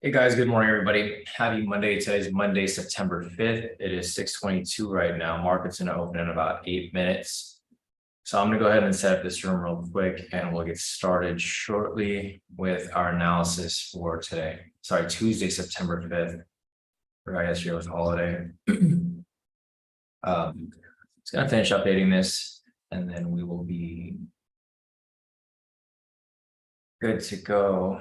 Hey guys, good morning, everybody. Happy Monday. Today's Monday, September 5th. It is 6:22 right now. Market's going to open in about 8 minutes. So I'm going to go ahead and set up this room real quick and we'll get started shortly with our analysis for today. Sorry, Tuesday, September 5th. Forgot yesterday was a holiday. Just going to finish updating this and then we will be good to go.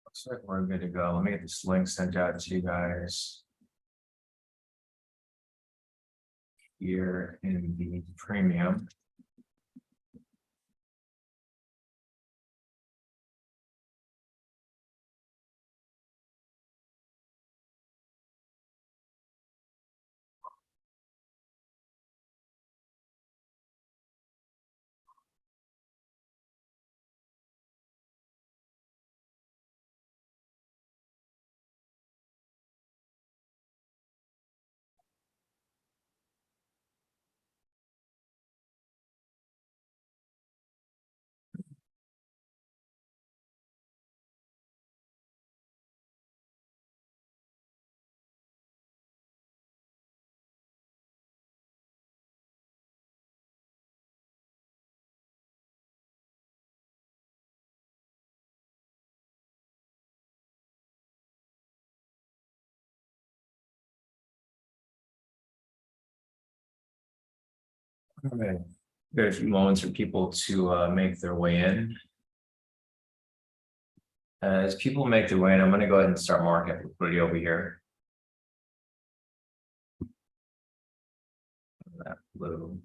Looks like we're good to go. Let me get this link sent out to you guys here in the premium. All right. Got a few moments for people to make their way in. As people make their way in, I'm going to go ahead and start market liquidity over here. That blue.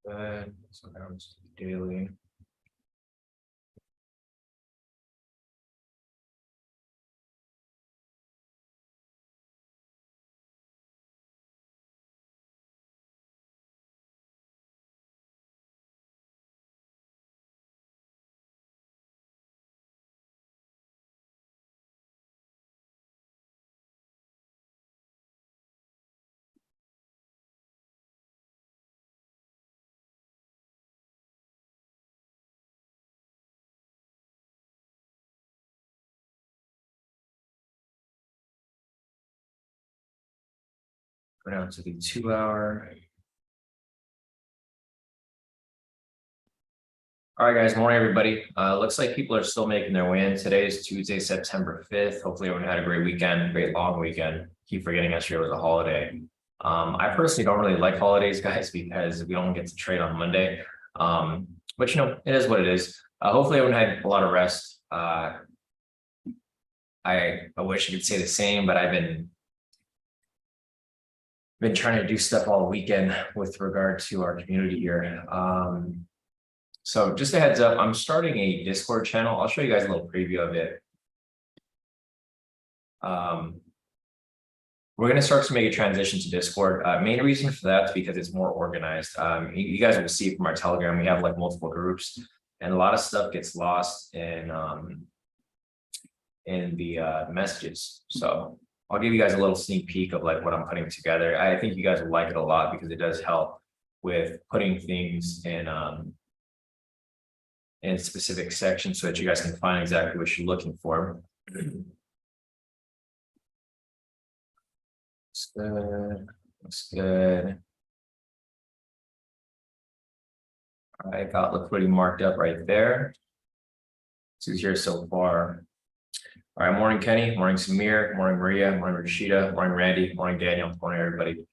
Good. So that was daily. Go down to the 2 hour. All right, guys. Morning, everybody. Looks like people are still making their way in. Today is Tuesday, September 5th. Hopefully, everyone had a great weekend, great long weekend. Keep forgetting yesterday was a holiday. I personally don't really like holidays, guys, because we don't get to trade on Monday. But it is what it is. Hopefully, everyone had a lot of rest. I wish I could say the same, but I've been trying to do stuff all weekend with regard to our community here. So just a heads up, I'm starting a Discord channel. I'll show you guys a little preview of it. We're going to start to make a transition to Discord. Main reason for that is because it's more organized. You guys will see from our Telegram, we have like multiple groups, and a lot of stuff gets lost in the messages. So I'll give you guys a little sneak peek of like what I'm putting together. I think you guys will like it a lot because it does help with putting things in specific sections so that you guys can find exactly what you're looking for. Looks good. Looks good. All right, got liquidity marked up right there. So here so far. All right, morning, Kenny. Morning, Samir. Morning, Maria. Morning, Rashida. Morning, Randy. Morning, Daniel. Morning, everybody.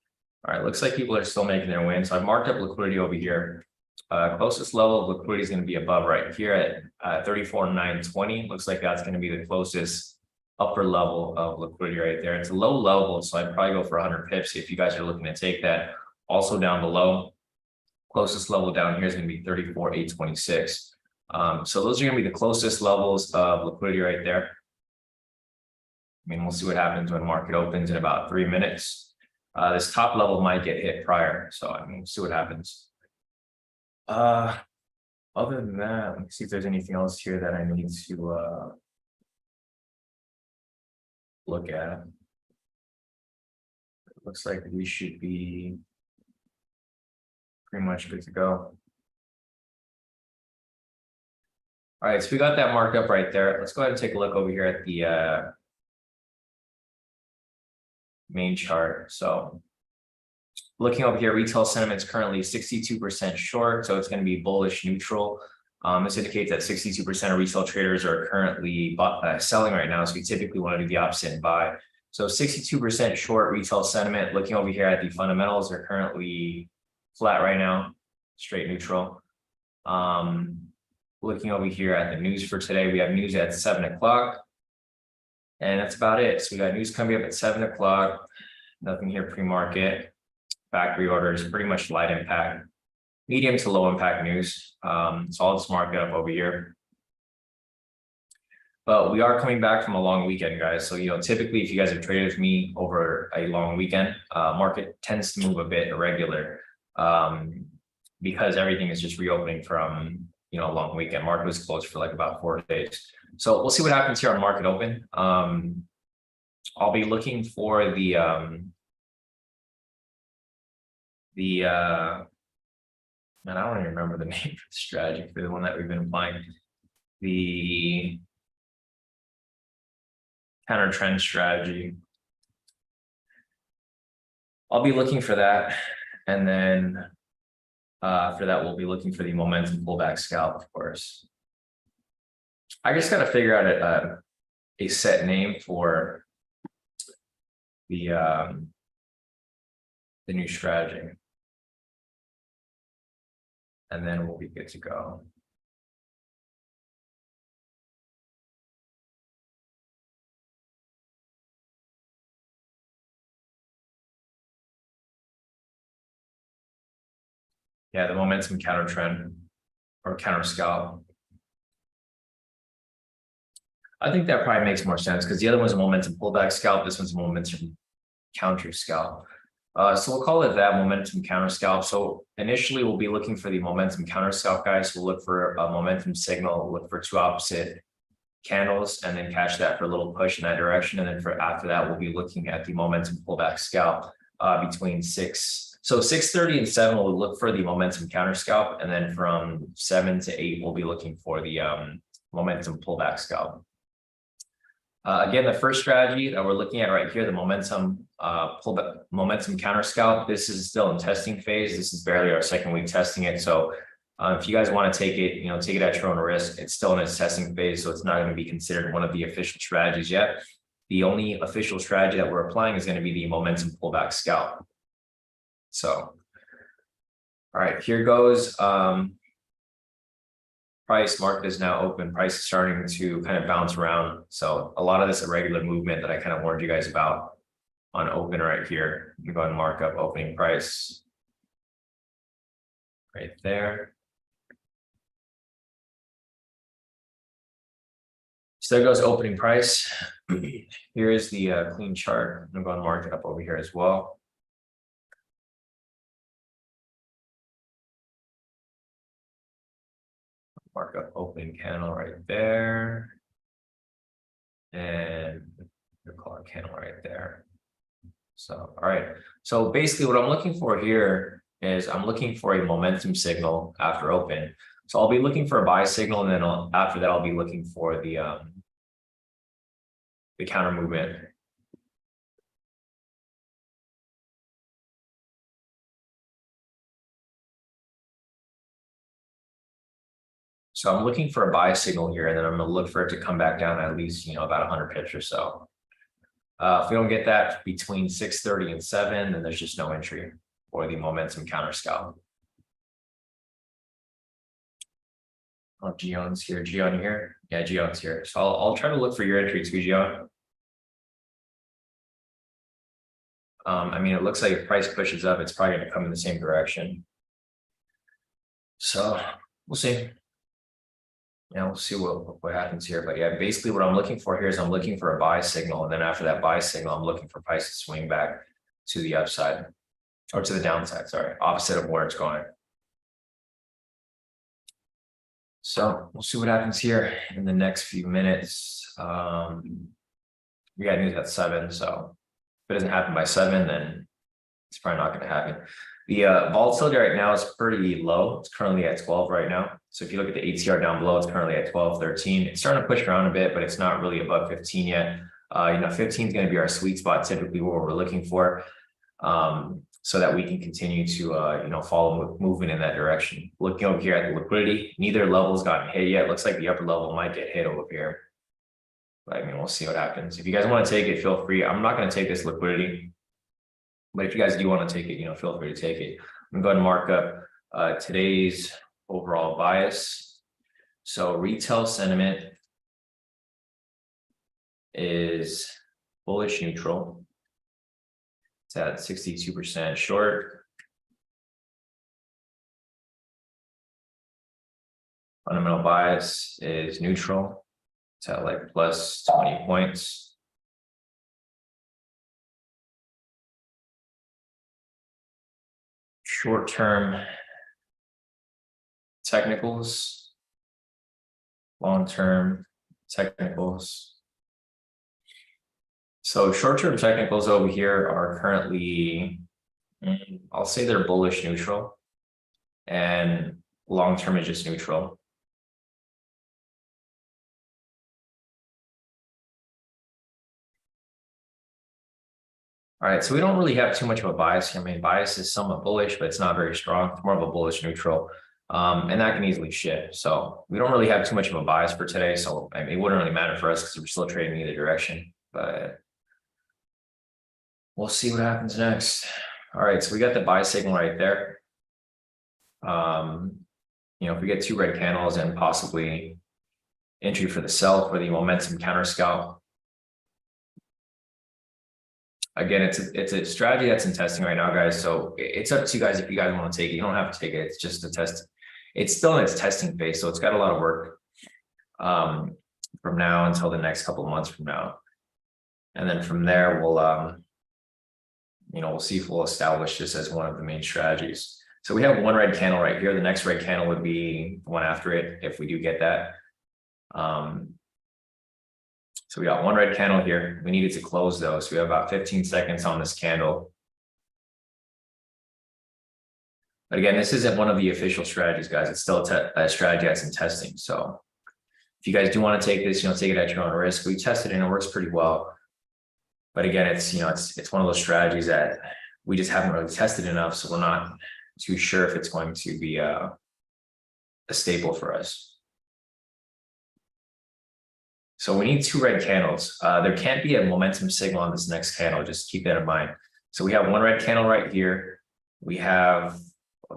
All right, looks like people are still making their way in. So I've marked up liquidity over here. Closest level of liquidity is going to be above right here at 34,920. Looks like that's going to be the closest upper level of liquidity right there. It's a low level, so I'd probably go for 100 pips if you guys are looking to take that. Also down below, closest level down here is going to be 34,826. So those are going to be the closest levels of liquidity right there. I mean, we'll see what happens when market opens in about 3 minutes. This top level might get hit prior, so I mean, we'll see what happens. Other than that, let me see if there's anything else here that I need to look at. It looks like we should be pretty much good to go. All right, so we got that marked up right there. Let's go ahead and take a look over here at the main chart. So looking over here, retail sentiment is currently 62% short, so it's going to be bullish neutral. This indicates that 62% of retail traders are currently selling right now, so we typically want to do the opposite and buy. So 62% short retail sentiment. Looking over here at the fundamentals, are currently flat right now, straight neutral. Looking over here at the news for today, we have news at 7 o'clock. And that's about it. So we got news coming up at 7 o'clock. Nothing here pre-market. Factory orders, pretty much light impact. Medium to low impact news. So I'll just mark it up over here. But we are coming back from a long weekend, guys. So, typically if you guys have traded with me over a long weekend, market tends to move a bit irregular because everything is just reopening from, a long weekend. Market was closed for like about 4 days. So we'll see what happens here on market open. I'll be looking for the man, I don't even remember the name for the strategy for the one that we've been applying. The counter trend strategy. I'll be looking for that. And then after that, we'll be looking for the momentum pullback scalp, of course. I just got to figure out a set name for the new strategy. And then we'll be good to go. Yeah, the momentum counter trend or counter scalp. I think that probably makes more sense because the other one's a momentum pullback scalp. This one's a momentum counter scalp. So we'll call it that, momentum counter scalp. So initially we'll be looking for the momentum counter scalp, guys. We'll look for a momentum signal, look for 2 opposite candles, and then catch that for a little push in that direction. And then after that, we'll be looking at the momentum pullback scalp between 6:30 and 7, we'll look for the momentum counter scalp. And then from 7 to 8, we'll be looking for the momentum pullback scalp. Again, the first strategy that we're looking at right here, the momentum pullback, momentum counter scalp. This is still in testing phase. This is barely our 2nd week testing it. So if you guys want to take it, take it at your own risk. It's still in its testing phase, so it's not going to be considered one of the official strategies yet. The only official strategy that we're applying is going to be the momentum pullback scalp. So, all right, here goes. Price market is now open. Price is starting to kind of bounce around. So a lot of this irregular movement that I kind of warned you guys about on open right here. You go ahead and mark up opening price right there. So there goes opening price. Here is the clean chart. I'm going to go and mark it up over here as well. Mark up opening candle right there. And the call candle right there. So, all right. So basically what I'm looking for here is I'm looking for a momentum signal after open. So I'll be looking for a buy signal, and then after that, I'll be looking for the counter movement. So I'm looking for a buy signal here, and then I'm going to look for it to come back down at least, about 100 pips or so. If we don't get that between 6:30 and 7, then there's just no entry for the momentum counter scalp. Oh, Gion's here. Gion here? Yeah, Gion's here. So I'll try to look for your entry too, Gion. I mean, it looks like if price pushes up, it's probably going to come in the same direction. So we'll see. Yeah, we'll see what happens here. But yeah, basically what I'm looking for here is I'm looking for a buy signal. And then after that buy signal, I'm looking for price to swing back to the upside or to the downside, sorry, opposite of where it's going. So we'll see what happens here in the next few minutes. We got news at 7. So if it doesn't happen by 7, then it's probably not going to happen. The volatility right now is pretty low. It's currently at 12 right now. So if you look at the ATR down below, it's currently at 12, 13. It's starting to push around a bit, but it's not really above 15 yet. 15 is going to be our sweet spot, typically what we're looking for, so that we can continue to, follow movement in that direction. Looking over here at the liquidity, neither level's gotten hit yet. Looks like the upper level might get hit over here. But I mean, we'll see what happens. If you guys want to take it, feel free. I'm not going to take this liquidity. But if you guys do want to take it, feel free to take it. I'm going to mark up today's overall bias. So retail sentiment is bullish neutral. It's at 62% short. Fundamental bias is neutral. It's at like plus 20 points. Short-term technicals, long-term technicals. So short-term technicals over here are currently, I'll say they're bullish neutral, and long-term is just neutral. All right, so we don't really have too much of a bias here. I mean, bias is somewhat bullish, but it's not very strong. It's more of a bullish neutral, and that can easily shift. So we don't really have too much of a bias for today. So I mean, it wouldn't really matter for us because we're still trading either direction. But we'll see what happens next. All right, so we got the buy signal right there. If we get 2 red candles and possibly entry for the sell for the momentum counter scalp. Again, it's a strategy that's in testing right now, guys. So it's up to you guys if you guys want to take it. You don't have to take it. It's just a test. It's still in its testing phase, so it's got a lot of work from now until the next couple of months from now. And then from there, we'll see if we'll establish this as one of the main strategies. So we have 1 red candle right here. The next red candle would be the one after it if we do get that. So we got 1 red candle here. We needed to close though. So we have about 15 seconds on this candle. But again, this isn't one of the official strategies, guys. It's still a strategy that's in testing. So if you guys do want to take this, take it at your own risk. We tested it and it works pretty well. But again, it's one of those strategies that we just haven't really tested enough. So we're not too sure if it's going to be a staple for us. So we need 2 red candles. There can't be a momentum signal on this next candle. Just keep that in mind. So we have 1 red candle right here. We have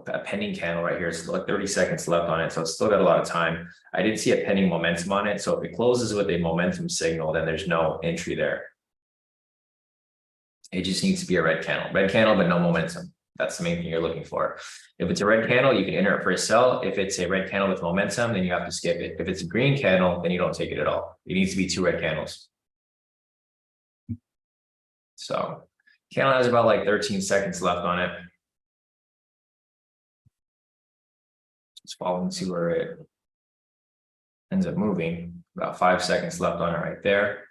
a pending candle right here. It's like 30 seconds left on it. So it's still got a lot of time. I didn't see a pending momentum on it. So if it closes with a momentum signal, then there's no entry there. It just needs to be a red candle, but no momentum. That's the main thing you're looking for. If it's a red candle, you can enter it for a sell. If it's a red candle with momentum, then you have to skip it. If it's a green candle, then you don't take it at all. It needs to be 2 red candles. So candle has about like 13 seconds left on it. Just follow and see where it ends up moving. About 5 seconds left on it right there.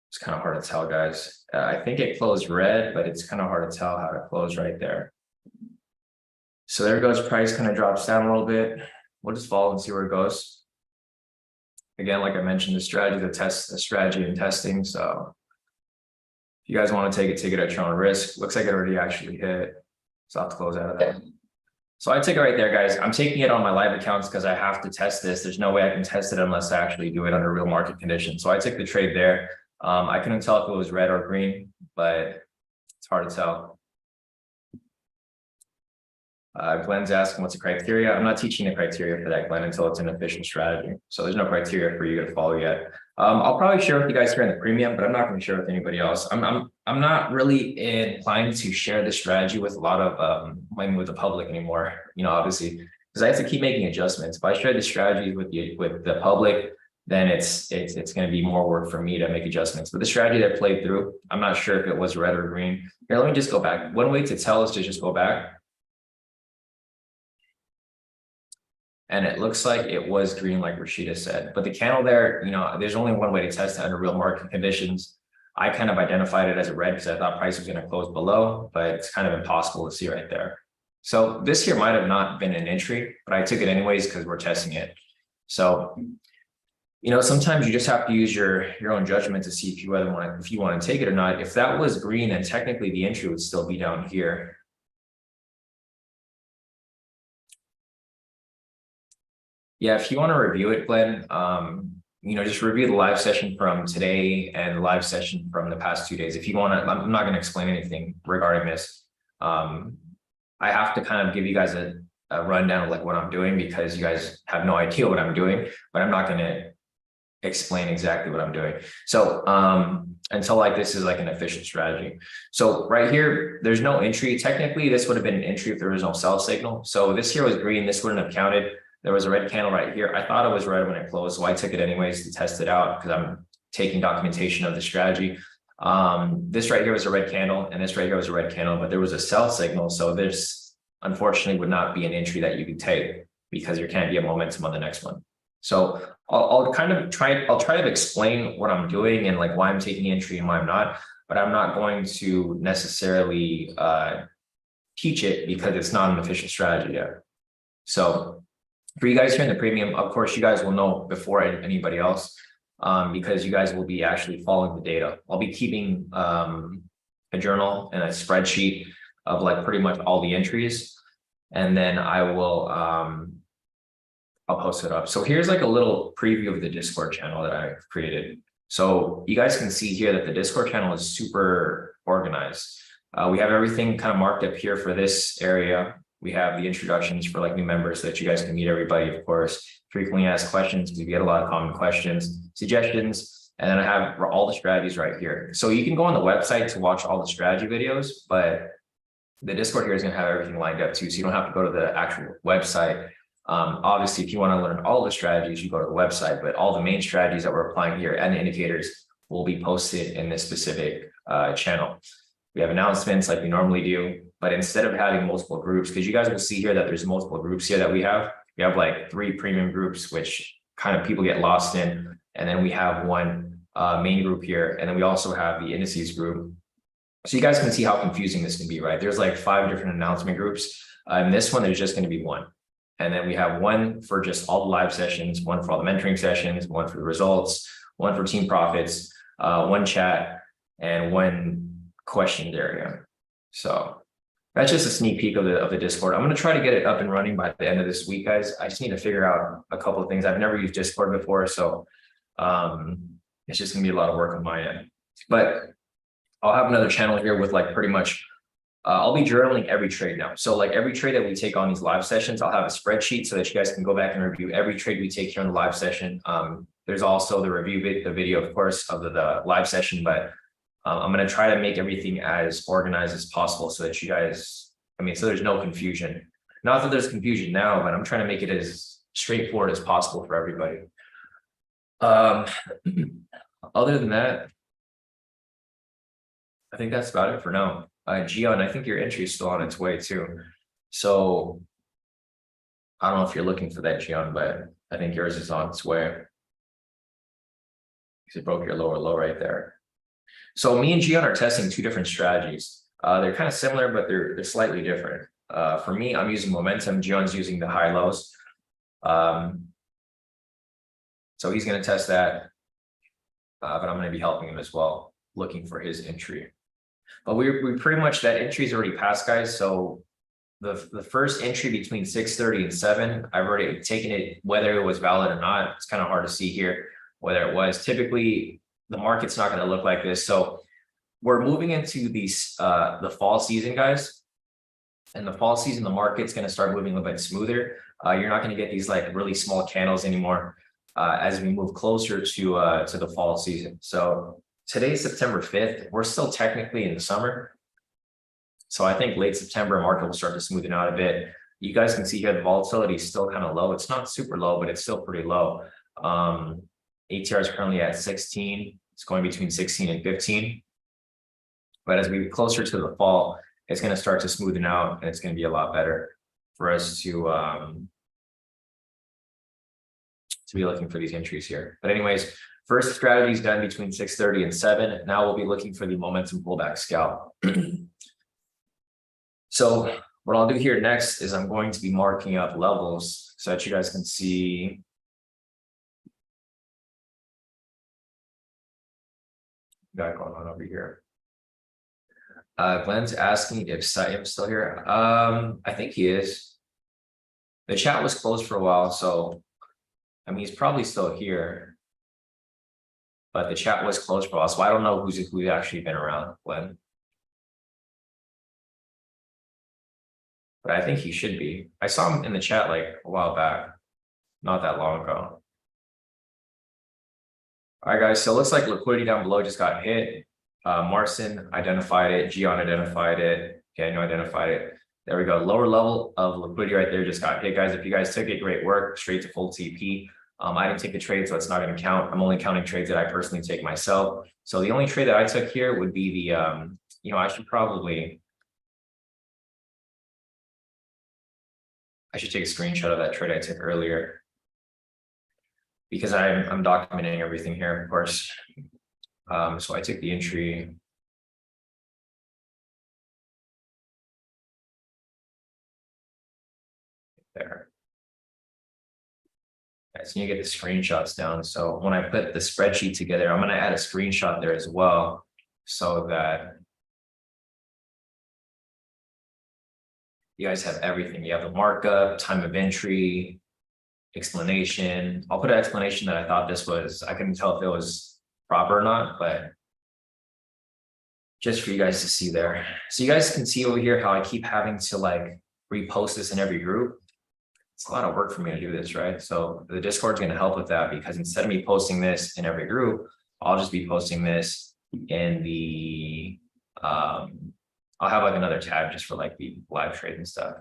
It's kind of hard to tell, guys. I think it closed red, but it's kind of hard to tell how to close right there. So there goes price, kind of drops down a little bit. We'll just follow and see where it goes. Again, like I mentioned, the strategy, the strategy and testing. So if you guys want to take it at your own risk. Looks like it already actually hit. So I'll have to close out of that. So I take it right there, guys. I'm taking it on my live accounts because I have to test this. There's no way I can test it unless I actually do it under real market conditions. So I took the trade there. I couldn't tell if it was red or green, but it's hard to tell. Glenn's asking what's the criteria. I'm not teaching the criteria for that, Glenn, until it's an official strategy. So there's no criteria for you to follow yet. I'll probably share with you guys here in the premium, but I'm not going to share with anybody else. I'm not really inclined to share this strategy with a lot of with the public anymore. Obviously, because I have to keep making adjustments. If I share the strategies with the public, then it's going to be more work for me to make adjustments. But the strategy that played through, I'm not sure if it was red or green. Here, let me just go back. One way to tell is to just go back. And it looks like it was green, like Rashida said. But the candle there, there's only one way to test it under real market conditions. I kind of identified it as a red because I thought price was going to close below, but it's kind of impossible to see right there. So this here might have not been an entry, but I took it anyways because we're testing it. So, sometimes you just have to use your own judgment to see if you want to take it or not. If that was green, then technically the entry would still be down here. Yeah, if you want to review it, Glenn, just review the live session from today and the live session from the past 2 days. If you want to, I'm not going to explain anything regarding this. I have to kind of give you guys a rundown of like what I'm doing because you guys have no idea what I'm doing, but I'm not going to explain exactly what I'm doing. So until like this is like an official strategy. So right here, there's no entry. Technically, this would have been an entry if there was no sell signal. So this here was green. This wouldn't have counted. There was a red candle right here. I thought it was red when it closed, so I took it anyways to test it out because I'm taking documentation of the strategy. This right here was a red candle, and this right here was a red candle, but there was a sell signal. So this unfortunately would not be an entry that you could take because there can't be a momentum on the next one. So I'll try to explain what I'm doing and like why I'm taking the entry and why I'm not, but I'm not going to necessarily teach it because it's not an official strategy yet. So for you guys here in the premium, of course, you guys will know before anybody else because you guys will be actually following the data. I'll be keeping a journal and a spreadsheet of like pretty much all the entries, and then I will I'll post it up. So here's like a little preview of the Discord channel that I've created. So you guys can see here that the Discord channel is super organized. We have everything kind of marked up here for this area. We have the introductions for like new members so that you guys can meet everybody, of course. Frequently asked questions, we get a lot of common questions, suggestions, and then I have all the strategies right here. So you can go on the website to watch all the strategy videos, but the Discord here is going to have everything lined up too. So you don't have to go to the actual website. Obviously, if you want to learn all the strategies, you go to the website, but all the main strategies that we're applying here and the indicators will be posted in this specific channel. We have announcements like we normally do, but instead of having multiple groups, because you guys will see here that there's multiple groups here that we have like 3 premium groups, which kind of people get lost in. And then we have one main group here. And then we also have the indices group. So you guys can see how confusing this can be, right? There's like 5 different announcement groups. In this one, there's just going to be one. And then we have one for just all the live sessions, one for all the mentoring sessions, one for the results, one for team profits, one chat, and one questions area. So that's just a sneak peek of the Discord. I'm going to try to get it up and running by the end of this week, guys. I just need to figure out a couple of things. I've never used Discord before, so it's just going to be a lot of work on my end. But I'll have another channel here with like pretty much, I'll be journaling every trade now. So like every trade that we take on these live sessions, I'll have a spreadsheet so that you guys can go back and review every trade we take here on the live session. There's also the review, the video, of course, of the live session, but I'm going to try to make everything as organized as possible so that you guys, so there's no confusion. Not that there's confusion now, but I'm trying to make it as straightforward as possible for everybody. Other than that, I think that's about it for now. Gian, I think your entry is still on its way too. So I don't know if you're looking for that, Gian, but I think yours is on its way. Because it broke your lower low right there. So me and Gian are testing 2 different strategies. They're kind of similar, but they're slightly different. For me, I'm using momentum. Gian's using the high lows. So he's going to test that, but I'm going to be helping him as well, looking for his entry. But we pretty much, that entry is already passed, guys. So the first entry between 6:30 and 7, I've already taken it, whether it was valid or not. It's kind of hard to see here whether it was. Typically, the market's not going to look like this. So we're moving into these the fall season, guys. And the fall season, the market's going to start moving a little bit smoother. You're not going to get these like really small candles anymore as we move closer to the fall season. So today's September 5th. We're still technically in the summer. So I think late September market will start to smoothen out a bit. You guys can see here the volatility is still kind of low. It's not super low, but it's still pretty low. ATR is currently at 16. It's going between 16 and 15. But as we get closer to the fall, it's going to start to smoothen out, and it's going to be a lot better for us to be looking for these entries here. But anyways, first strategy is done between 6:30 and 7. Now we'll be looking for the momentum pullback scalp. So what I'll do here next is I'm going to be marking up levels so that you guys can see got going on over here. Glenn's asking if Saim's still here. I think he is. The chat was closed for a while, so I mean he's probably still here. But the chat was closed for a while, so I don't know who's actually been around, Glenn. But I think he should be. I saw him in the chat like a while back, not that long ago. All right, guys, so it looks like liquidity down below just got hit. Marcin identified it, Gian identified it, Daniel identified it. There we go. Lower level of liquidity right there just got hit, guys. If you guys took it, great work. Straight to full TP. I didn't take the trade, so it's not going to count. I'm only counting trades that I personally take myself. So the only trade that I took here would be the, I should take a screenshot of that trade I took earlier, because I'm documenting everything here, of course. So I took the entry. There. Okay, so you get the screenshots down. So when I put the spreadsheet together, I'm going to add a screenshot there as well, so that you guys have everything. You have the markup, time of entry, explanation. I'll put an explanation that I thought this was, I couldn't tell if it was proper or not, but just for you guys to see there. So you guys can see over here how I keep having to like repost this in every group. It's a lot of work for me to do this, right? So the Discord is going to help with that, because instead of me posting this in every group, I'll just be posting this in the, I'll have like another tab just for like the live trade and stuff.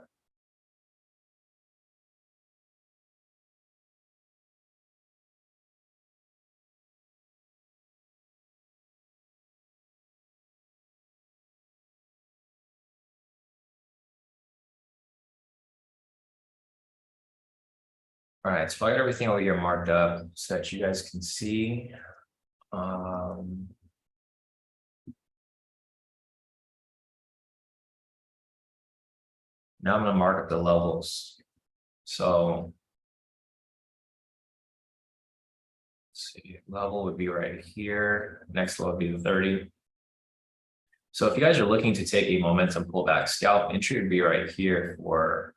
All right, so I got everything over here marked up so that you guys can see. Now I'm going to mark up the levels. So let's see, level would be right here. Next level would be the 30. So if you guys are looking to take a momentum pullback scalp, entry would be right here for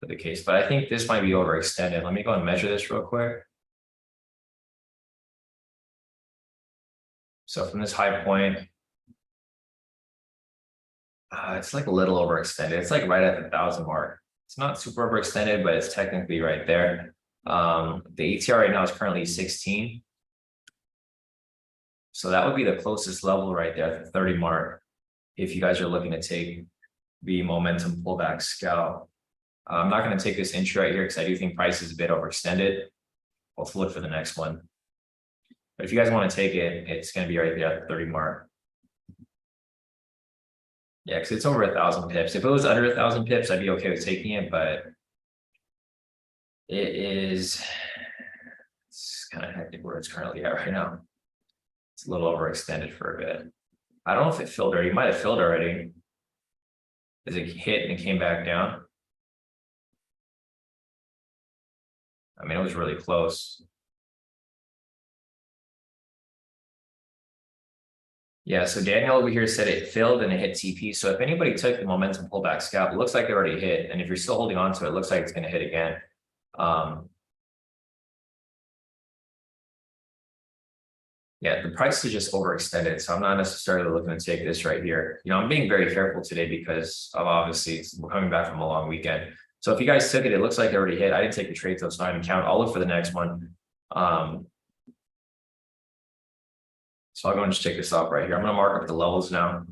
the case, but I think this might be overextended. Let me go and measure this real quick. So from this high point, it's like a little overextended. It's like right at the 1,000 mark. It's not super overextended, but it's technically right there. The ATR right now is currently 16. So that would be the closest level right there at the 30 mark, if you guys are looking to take the momentum pullback scalp. I'm not going to take this entry right here because I do think price is a bit overextended. Let's look for the next one. But if you guys want to take it, it's going to be right there at the 30 mark. Yeah, because it's over 1,000 pips. If it was under 1,000 pips, I'd be okay with taking it, but it's kind of hectic where it's currently at right now. It's a little overextended for a bit. I don't know if it filled already. It might have filled already. As it hit and it came back down. I mean, it was really close. Yeah, so Daniel over here said it filled and it hit TP. So if anybody took the momentum pullback scalp, it looks like it already hit. And if you're still holding on to it, it looks like it's going to hit again. Yeah, the price is just overextended. So I'm not necessarily looking to take this right here. I'm being very careful today because of obviously we're coming back from a long weekend. So if you guys took it, it looks like it already hit. I didn't take the trade, so it's not even count. I'll look for the next one. So I'll go and just take this off right here. I'm going to mark up the levels now.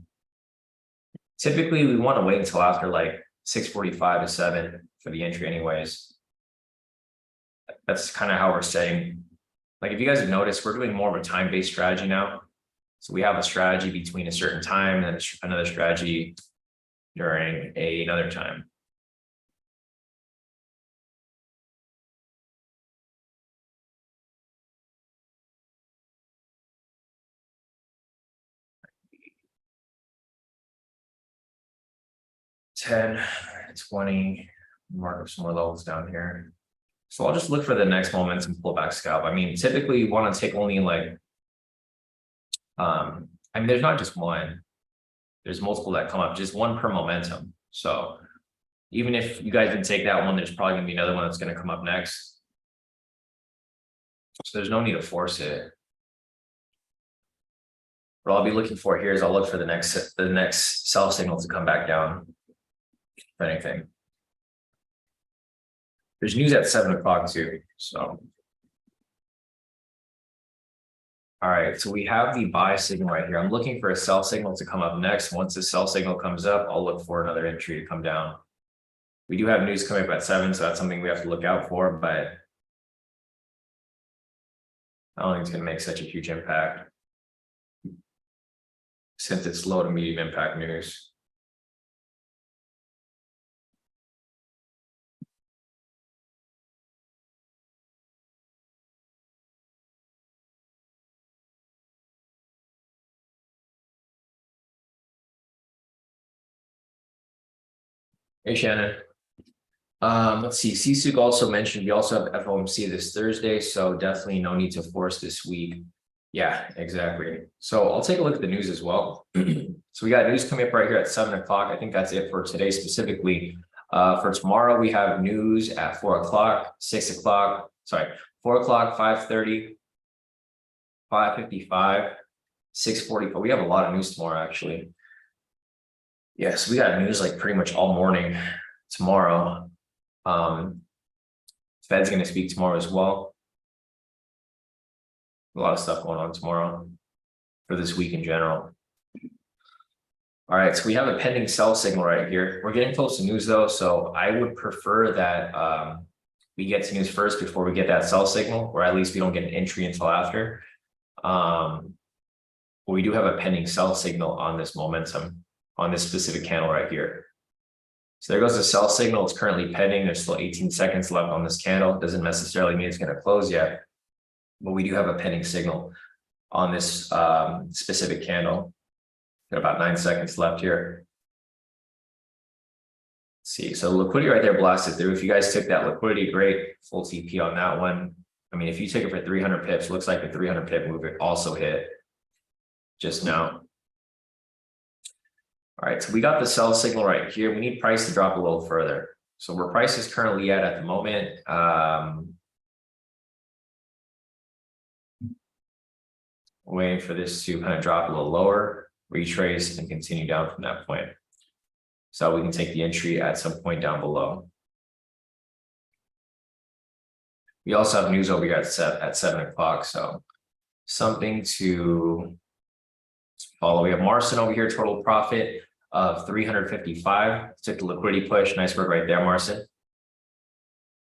Typically, we want to wait until after like 6:45 to 7 for the entry anyways. That's kind of how we're setting. Like if you guys have noticed, we're doing more of a time-based strategy now. So we have a strategy between a certain time and another strategy during another time. $10, $20, mark up some more levels down here. So I'll just look for the next momentum pullback scalp. I mean, typically you want to take only like, I mean, there's not just one, there's multiple that come up, just one per momentum. So even if you guys didn't take that one, there's probably gonna be another one that's gonna come up next. So there's no need to force it. What I'll be looking for here is I'll look for the next sell signal to come back down, if anything. There's news at 7 o'clock too, so. All right, so we have the buy signal right here. I'm looking for a sell signal to come up next. Once the sell signal comes up, I'll look for another entry to come down. We do have news coming up at 7, so that's something we have to look out for, but I don't think it's going to make such a huge impact since it's low to medium impact news. Hey, Shannon. Let's see. Sisuk also mentioned we also have FOMC this Thursday, so definitely no need to force this week. Yeah, exactly. So I'll take a look at the news as well. So we got news coming up right here at 7 o'clock. I think that's it for today specifically. For tomorrow, we have news at 4 o'clock, 6 o'clock, sorry, 4 o'clock, 5:30, 5:55, 6:45. We have a lot of news tomorrow, actually. Yes, we got news like pretty much all morning tomorrow. Fed's going to speak tomorrow as well. A lot of stuff going on tomorrow for this week in general. All right, so we have a pending sell signal right here. We're getting close to news though, so I would prefer that we get to news first before we get that sell signal, or at least we don't get an entry until after. But we do have a pending sell signal on this momentum, on this specific candle right here. So there goes the sell signal. It's currently pending. There's still 18 seconds left on this candle. It doesn't necessarily mean it's going to close yet, but we do have a pending signal on this specific candle. Got about 9 seconds left here. Let's see, so liquidity right there blasted through. If you guys took that liquidity, great. Full TP on that one. I mean, if you took it for 300 pips, looks like the 300 pip move also hit just now. All right, so we got the sell signal right here. We need price to drop a little further. So where price is currently at the moment, waiting for this to kind of drop a little lower, retrace, and continue down from that point. So we can take the entry at some point down below. We also have news over here at 7 o'clock, so something to follow. We have Marcin over here, total profit of 355. Took the liquidity push. Nice work right there, Marcin.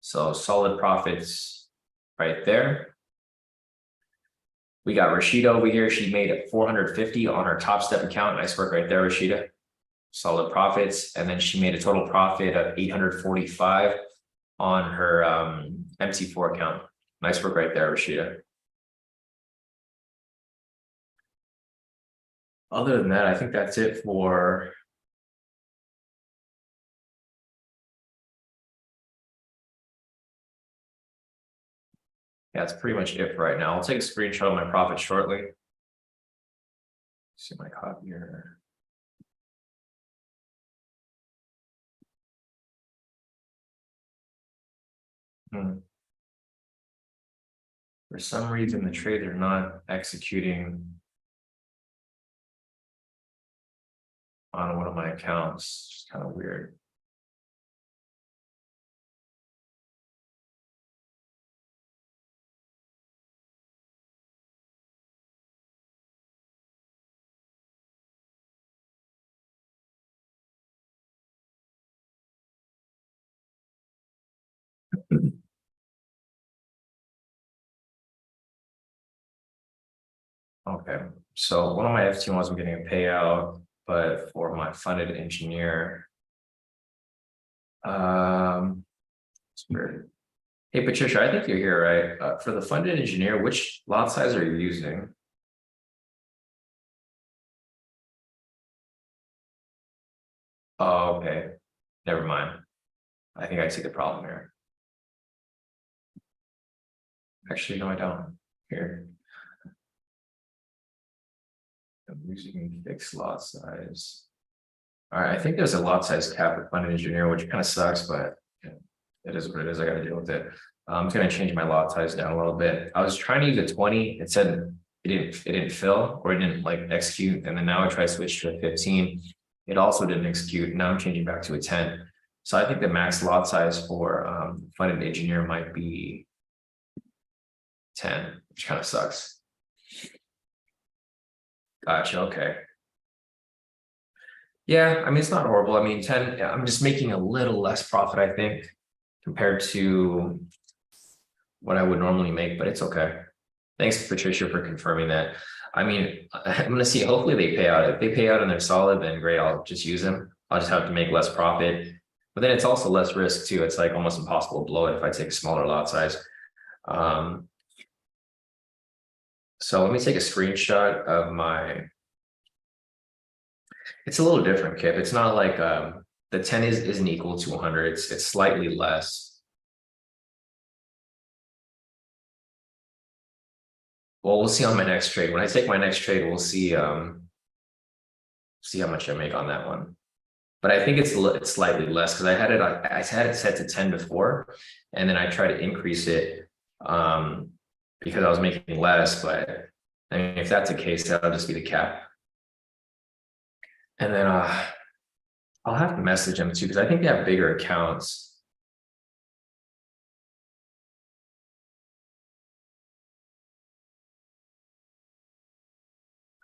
So solid profits right there. We got Rashida over here. She made 450 on her Top Step account. Nice work right there, Rashida. Solid profits. And then she made a total profit of 845 on her MC4 account. Nice work right there, Rashida. Other than that, I think that's it for that's pretty much it for right now. I'll take a screenshot of my profit shortly. See my copy here. For some reason, the trades are not executing on one of my accounts. It's kind of weird. Okay, so one of my FTMOs, I'm getting a payout, but for my funded engineer. It's weird. Hey, Patricia, I think you're here, right? For the funded engineer, which lot size are you using? Oh, okay, never mind. I think I see the problem here. Actually, no, I don't. Here. I'm using fixed lot size. All right, I think there's a lot size cap with funded engineer, which kind of sucks, but yeah, it is what it is. I got to deal with it. I'm gonna change my lot size down a little bit. I was trying to use a 20. It said it didn't fill or it didn't like execute, and then now I try to switch to a 15. It also didn't execute. Now I'm changing back to a 10. So I think the max lot size for funded engineer might be 10, which kind of sucks. Gotcha. Okay. Yeah, I mean, it's not horrible. I mean, 10, I'm just making a little less profit, I think, compared to what I would normally make, but it's okay. Thanks, Patricia, for confirming that. I mean, I'm gonna see, hopefully they pay out. If they pay out and they're solid, then great, I'll just use them. I'll just have to make less profit. But then it's also less risk too. It's like almost impossible to blow it if I take a smaller lot size. So let me take a screenshot of my. It's a little different, Kip. It's not like the 10 isn't equal to 100. It's slightly less. Well, we'll see on my next trade. When I take my next trade, we'll see how much I make on that one. But I think it's slightly less because I had it set to 10 before, and then I try to increase it because I was making less. But I mean, if that's the case, that'll just be the cap. And then I'll have to message them too because I think they have bigger accounts.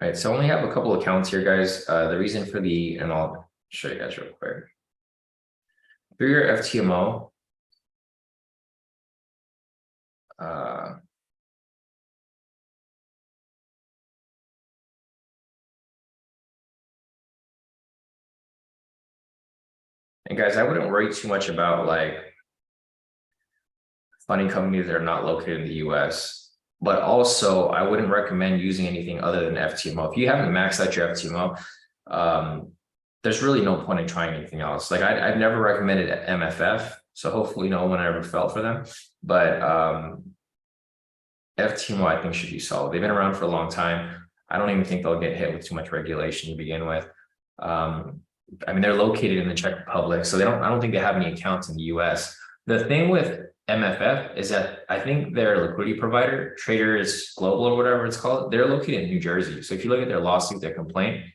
All right, so I only have a couple accounts here, guys. The reason for and I'll show you guys real quick. For your FTMO, and guys, I wouldn't worry too much about like funding companies that are not located in the US, but also I wouldn't recommend using anything other than FTMO. If you haven't maxed out your FTMO, there's really no point in trying anything else. Like I've never recommended MFF, so hopefully no one ever fell for them. But FTMO I think should be solid. They've been around for a long time. I don't even think they'll get hit with too much regulation to begin with. I mean, they're located in the Czech Republic, so I don't think they have any accounts in the US. The thing with MFF is that I think their liquidity provider, Traders Global or whatever it's called, they're located in New Jersey. So if you look at their lawsuit, their complaint,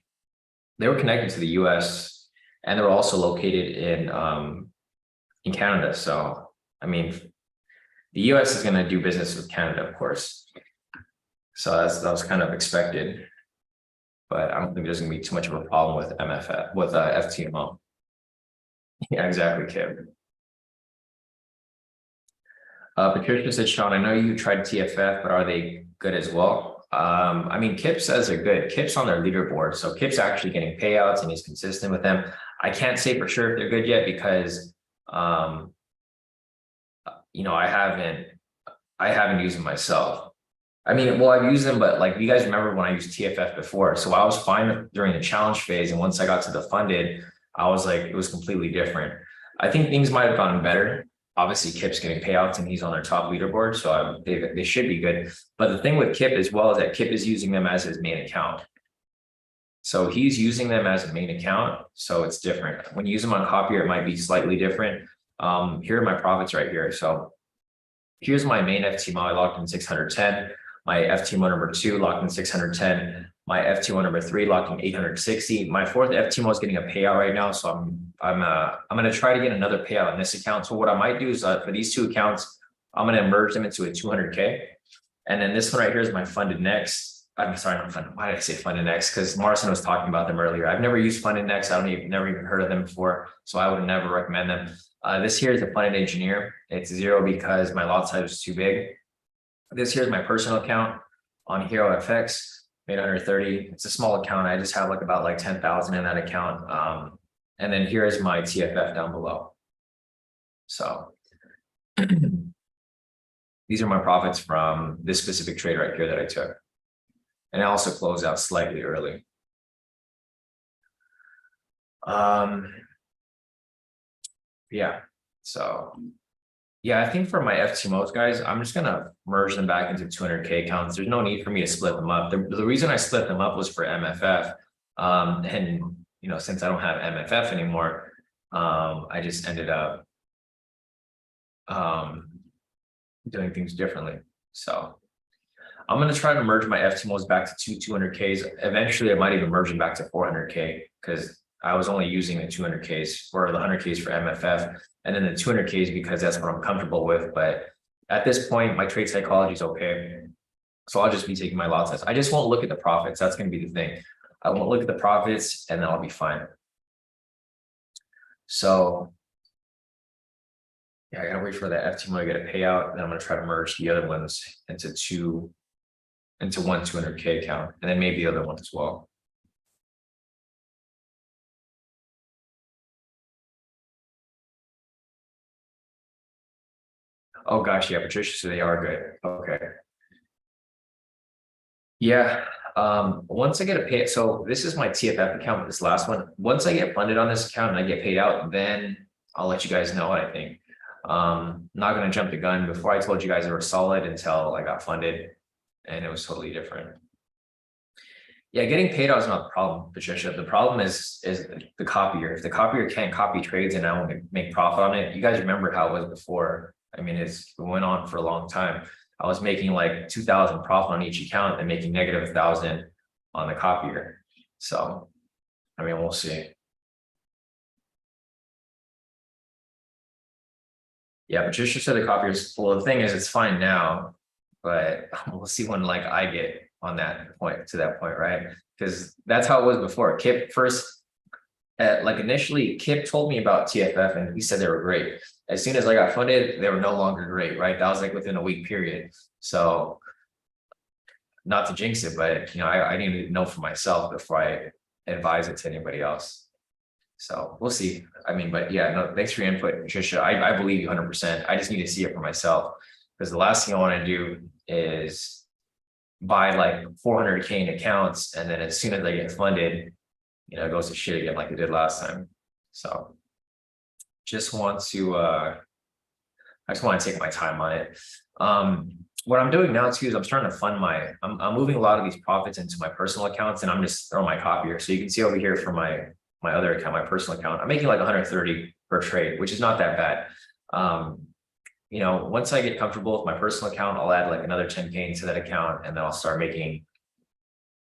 they were connected to the US and they're also located in Canada. So, I mean, the US is going to do business with Canada, of course. So that was kind of expected. But I don't think there's going to be too much of a problem with MFF, with FTMO. Yeah, exactly, Kim. Patricia said, Sean, I know you tried TFF, but are they good as well? I mean, Kip says they're good. Kip's on their leaderboard. So Kip's actually getting payouts and he's consistent with them. I can't say for sure if they're good yet because, you know, I haven't used them myself. I mean, well, I've used them, but like you guys remember when I used TFF before. So I was fine during the challenge phase. And once I got to the funded, I was like, it was completely different. I think things might have gotten better. Obviously, Kip's getting payouts and he's on their top leaderboard. So they should be good. But the thing with Kip as well is that Kip is using them as his main account. So he's using them as a main account. So it's different. When you use them on Copier, it might be slightly different. Here are my profits right here. So here's my main FTMO. I locked in 610. My FTMO number 2 locked in 610. My FTMO number 3 locked in 860. My fourth FTMO is getting a payout right now, so I'm going to try to get another payout on this account. So what I might do is for these two accounts, I'm going to merge them into a 200K, and then this one right here is my funded next. I'm sorry, not funded. Why did I say funded next? Because Marcin was talking about them earlier. I've never used funded next. Never even heard of them before, so I would never recommend them. This here is a funded engineer. It's 0 because my lot size was too big. This here is my personal account on Hero FX. made 130. It's a small account. I just have like about like 10,000 in that account. And then here's my TFF down below. So these are my profits from this specific trade right here that I took. And I also closed out slightly early. Yeah, so yeah, I think for my FTMOs, guys, I'm just gonna merge them back into 200K accounts. There's no need for me to split them up. The reason I split them up was for MFF. And you know, since I don't have MFF anymore, I just ended up doing things differently. So I'm gonna try to merge my FTMOs back to 200Ks. Eventually, I might even merge them back to 400K because I was only using the 200Ks or the 100Ks for MFF, and then the 200Ks because that's what I'm comfortable with. But at this point, my trade psychology is okay. So I'll just be taking my lot size. I just won't look at the profits. That's going to be the thing. I won't look at the profits and then I'll be fine. So yeah, I gotta wait for that FTMO to get a payout. And I'm going to try to merge the other ones into one 200K account, and then maybe the other one as well. Oh gosh, yeah, Patricia, so they are good. Okay. Yeah. Once I get a pay, so this is my TFF account, this last one. Once I get funded on this account and I get paid out, then I'll let you guys know what I think. Not gonna jump the gun. Before I told you guys they were solid until I got funded, and it was totally different. Yeah, getting paid out is not the problem, Patricia. The problem is the copier. If the copier can't copy trades and I won't make profit on it, you guys remember how it was before. I mean, it went on for a long time. I was making like 2,000 profit on each account and making negative 1,000 on the copier. So, I mean, we'll see. Yeah, Patricia said the copier is, well, the thing is, it's fine now, but we'll see when like I get on that point, to that point, right? Because that's how it was before. Kip first, like initially, Kip told me about TFF and he said they were great. As soon as I got funded, they were no longer great, right? That was like within a week period. So not to jinx it, but you know, I need to know for myself before I advise it to anybody else. So we'll see. I mean, but yeah, no, thanks for your input, Patricia. I believe you 100%. I just need to see it for myself, because the last thing I want to do is buy like 400K in accounts, and then as soon as I get funded, you know, it goes to shit again like it did last time. So just want to I just want to take my time on it. What I'm doing now too is I'm starting to fund I'm moving a lot of these profits into my personal accounts, and I'm just throwing my copier. So you can see over here for my other account, my personal account, I'm making like 130 per trade, which is not that bad. You know, once I get comfortable with my personal account, I'll add like another 10K into that account, and then I'll start making,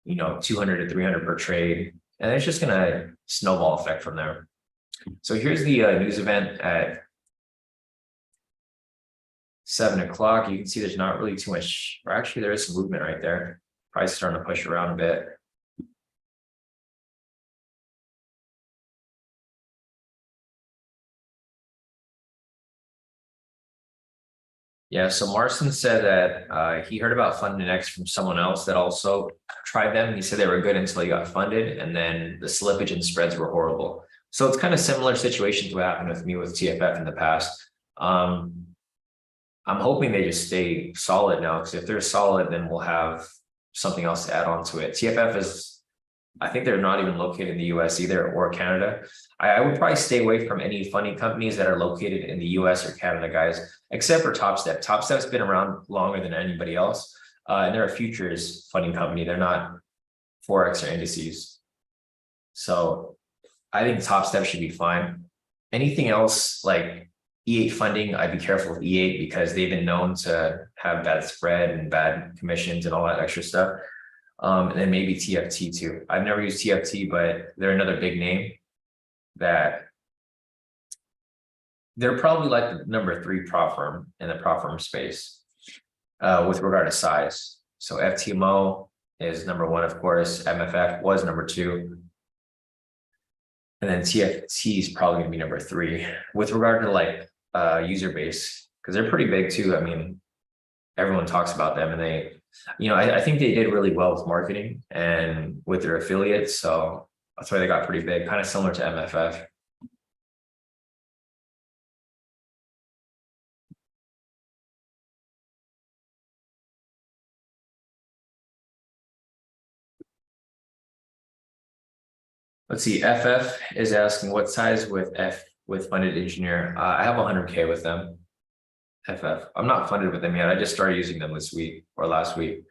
you know, 200 to 300 per trade. And it's just gonna snowball effect from there. So here's the news event at 7 o'clock. You can see there's not really too much, or actually there is some movement right there. Price starting to push around a bit. Yeah, so Marston said that he heard about FundNext from someone else that also tried them. He said they were good until he got funded, and then the slippage and spreads were horrible. So it's kind of similar situation to what happened with me with TFF in the past. I'm hoping they just stay solid now, because if they're solid, then we'll have something else to add on to it. TFF is, I think they're not even located in the US either, or Canada. I would probably stay away from any funding companies that are located in the US or Canada, guys, except for TopStep. TopStep's been around longer than anybody else. And they're a futures funding company. They're not Forex or indices. So I think TopStep should be fine. Anything else like E8 funding, I'd be careful with E8 because they've been known to have bad spread and bad commissions and all that extra stuff. And then maybe TFT too. I've never used TFT, but they're another big name that they're probably like the number 3 prop firm in the prop firm space with regard to size. So FTMO is number 1, of course. MFF was number 2. And then TFT is probably going to be number 3 with regard to like user base, because they're pretty big too. I mean, everyone talks about them, and I think they did really well with marketing and with their affiliates. So that's why they got pretty big, kind of similar to MFF. Let's see, FF is asking what size with funded engineer. I have 100K with them. FF. I'm not funded with them yet. I just started using them this week or last week.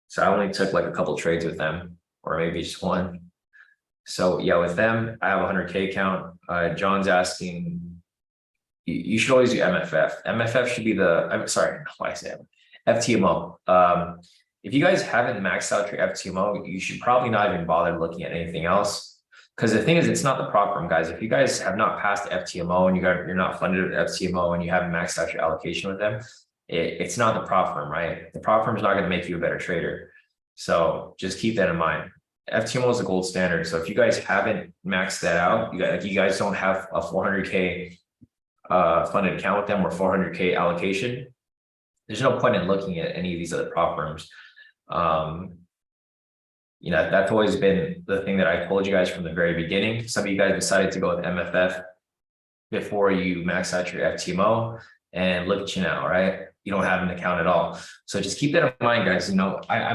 So I only took like a couple trades with them, or maybe just one. So yeah, with them, I have 100K count. John's asking, you should always do MFF. MFF should be I'm sorry, why I say FTMO. If you guys haven't maxed out your FTMO, you should probably not even bother looking at anything else. Because the thing is, it's not the prop firm, guys. If you guys have not passed FTMO and you're not funded with FTMO and you haven't maxed out your allocation with them, it's not the prop firm, right? The prop firm is not going to make you a better trader. So just keep that in mind. FTMO is the gold standard. So if you guys haven't maxed that out, you guys don't have a 400K funded account with them or 400K allocation, there's no point in looking at any of these other prop firms. That's always been the thing that I told you guys from the very beginning. Some of you guys decided to go with MFF before you max out your FTMO, and look at you now, right? You don't have an account at all. So just keep that in mind, guys. I'm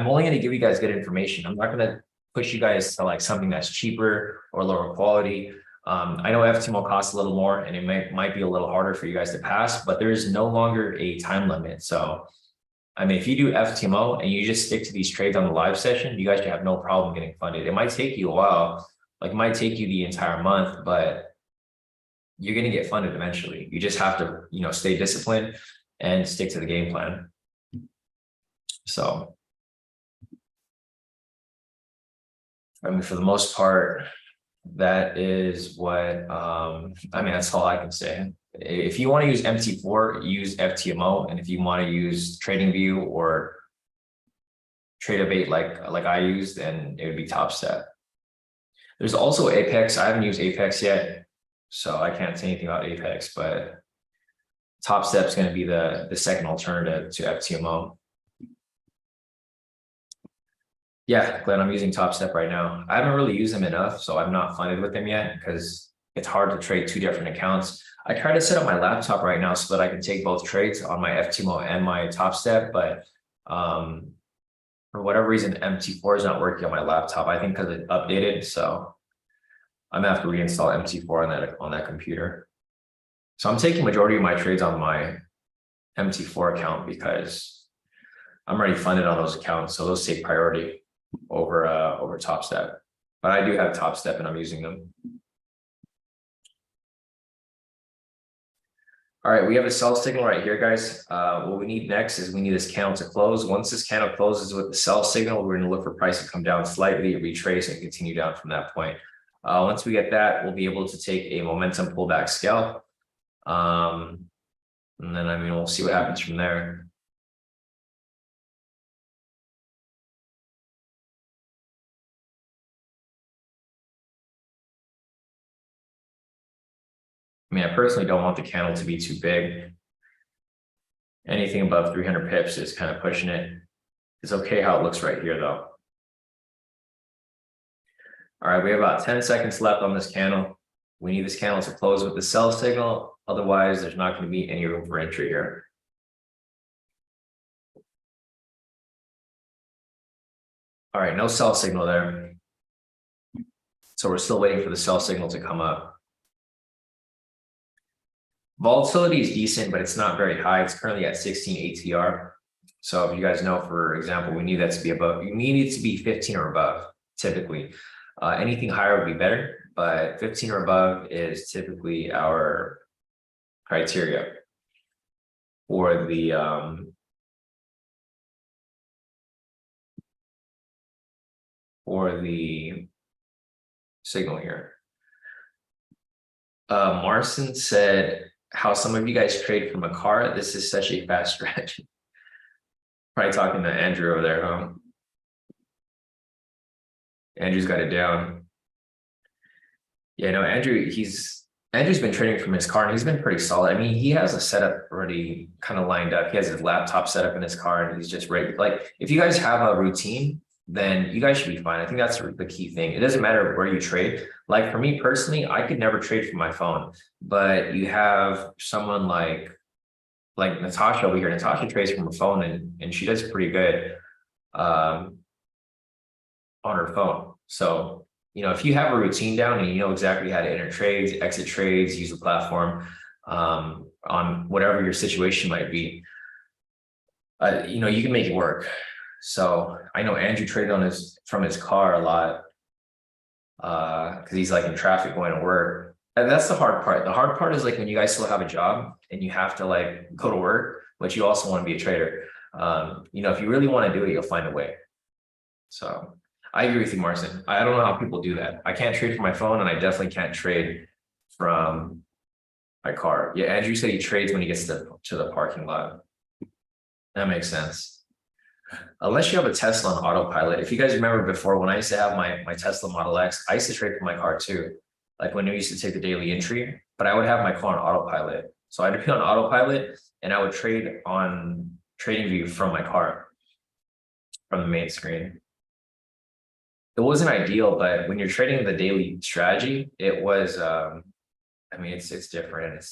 only going to give you guys good information. I'm not going to push you guys to like something that's cheaper or lower quality. I know FTMO costs a little more and it might be a little harder for you guys to pass, but there is no longer a time limit. So I mean, if you do FTMO and you just stick to these trades on the live session, you guys should have no problem getting funded. It might take you a while, like it might take you the entire month, but you're going to get funded eventually. You just have to, stay disciplined and stick to the game plan. So, I mean, for the most part, that is what, that's all I can say. If you want to use MT4, use FTMO. And if you want to use TradingView or TradeAbate like I used, then it would be Top Step. There's also Apex. I haven't used Apex yet, so I can't say anything about Apex, but Top Step is going to be the second alternative to FTMO. Yeah, Glenn, I'm using Top Step right now. I haven't really used them enough, so I'm not funded with them yet because it's hard to trade two different accounts. I try to set up my laptop right now so that I can take both trades on my FTMO and my Top Step, but for whatever reason, MT4 is not working on my laptop. I think because it updated, so I'm gonna have to reinstall MT4 on that computer. So I'm taking majority of my trades on my MT4 account because I'm already funded on those accounts, so those take priority over Top Step. But I do have Top Step and I'm using them. All right, we have a sell signal right here, guys. What we need next is we need this candle to close. Once this candle closes with the sell signal, we're going to look for price to come down slightly, retrace, and continue down from that point. Once we get that, we'll be able to take a momentum pullback scalp. And then, we'll see what happens from there. I personally don't want the candle to be too big. Anything above 300 pips is kind of pushing it. It's okay how it looks right here, though. All right, we have about 10 seconds left on this candle. We need this candle to close with the sell signal. Otherwise, there's not going to be any room for entry here. All right, no sell signal there. So we're still waiting for the sell signal to come up. Volatility is decent, but it's not very high. It's currently at 16 ATR. So if you guys know, for example, we need that to be above. You need it to be 15 or above, typically. Anything higher would be better, but 15 or above is typically our criteria for the signal here. Marcin said, how some of you guys trade from a car. This is such a fast strategy. Probably talking to Andrew over there, huh? Andrew's got it down. Yeah, no, Andrew, he's Andrew's been trading from his car and he's been pretty solid. I mean, he has a setup already kind of lined up. He has his laptop set up in his car and he's just ready. Like, if you guys have a routine, then you guys should be fine. I think that's the key thing. It doesn't matter where you trade. Like for me personally, I could never trade from my phone, but you have someone like Natasha over here. Natasha trades from her phone and she does pretty good on her phone. So, if you have a routine down and you know exactly how to enter trades, exit trades, use the platform on whatever your situation might be, you can make it work. So I know Andrew traded from his car a lot because he's like in traffic going to work. And that's the hard part. The hard part is like when you guys still have a job and you have to like go to work, but you also want to be a trader. If you really want to do it, you'll find a way. So I agree with you, Marcin. I don't know how people do that. I can't trade from my phone and I definitely can't trade from my car. Yeah, Andrew said he trades when he gets to the parking lot. That makes sense. Unless you have a Tesla on autopilot. If you guys remember before, when I used to have my Tesla Model X, I used to trade from my car too. Like when we used to take the daily entry, but I would have my car on autopilot. So I'd be on autopilot and I would trade on TradingView from my car, from the main screen. It wasn't ideal, but when you're trading the daily strategy, it was, it's different.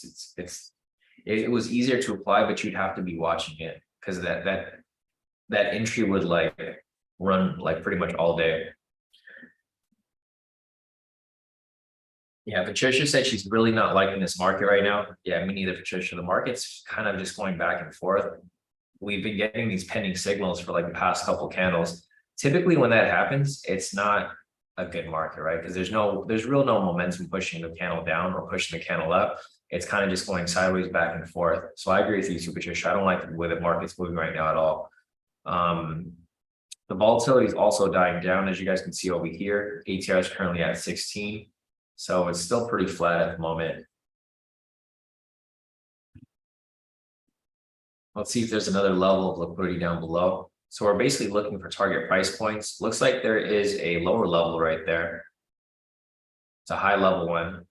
It was easier to apply, but you'd have to be watching it because that entry would like run like pretty much all day. Yeah, Patricia said she's really not liking this market right now. Yeah, me neither, Patricia. The market's kind of just going back and forth. We've been getting these pending signals for like the past couple candles. Typically when that happens, it's not a good market, right? Because there's no momentum pushing the candle down or pushing the candle up. It's kind of just going sideways back and forth. So I agree with you too, Patricia. I don't like the way the market's moving right now at all. The volatility is also dying down, as you guys can see over here. ATR is currently at 16. So it's still pretty flat at the moment. Let's see if there's another level of liquidity down below. So we're basically looking for target price points. Looks like there is a lower level right there. It's a high level one.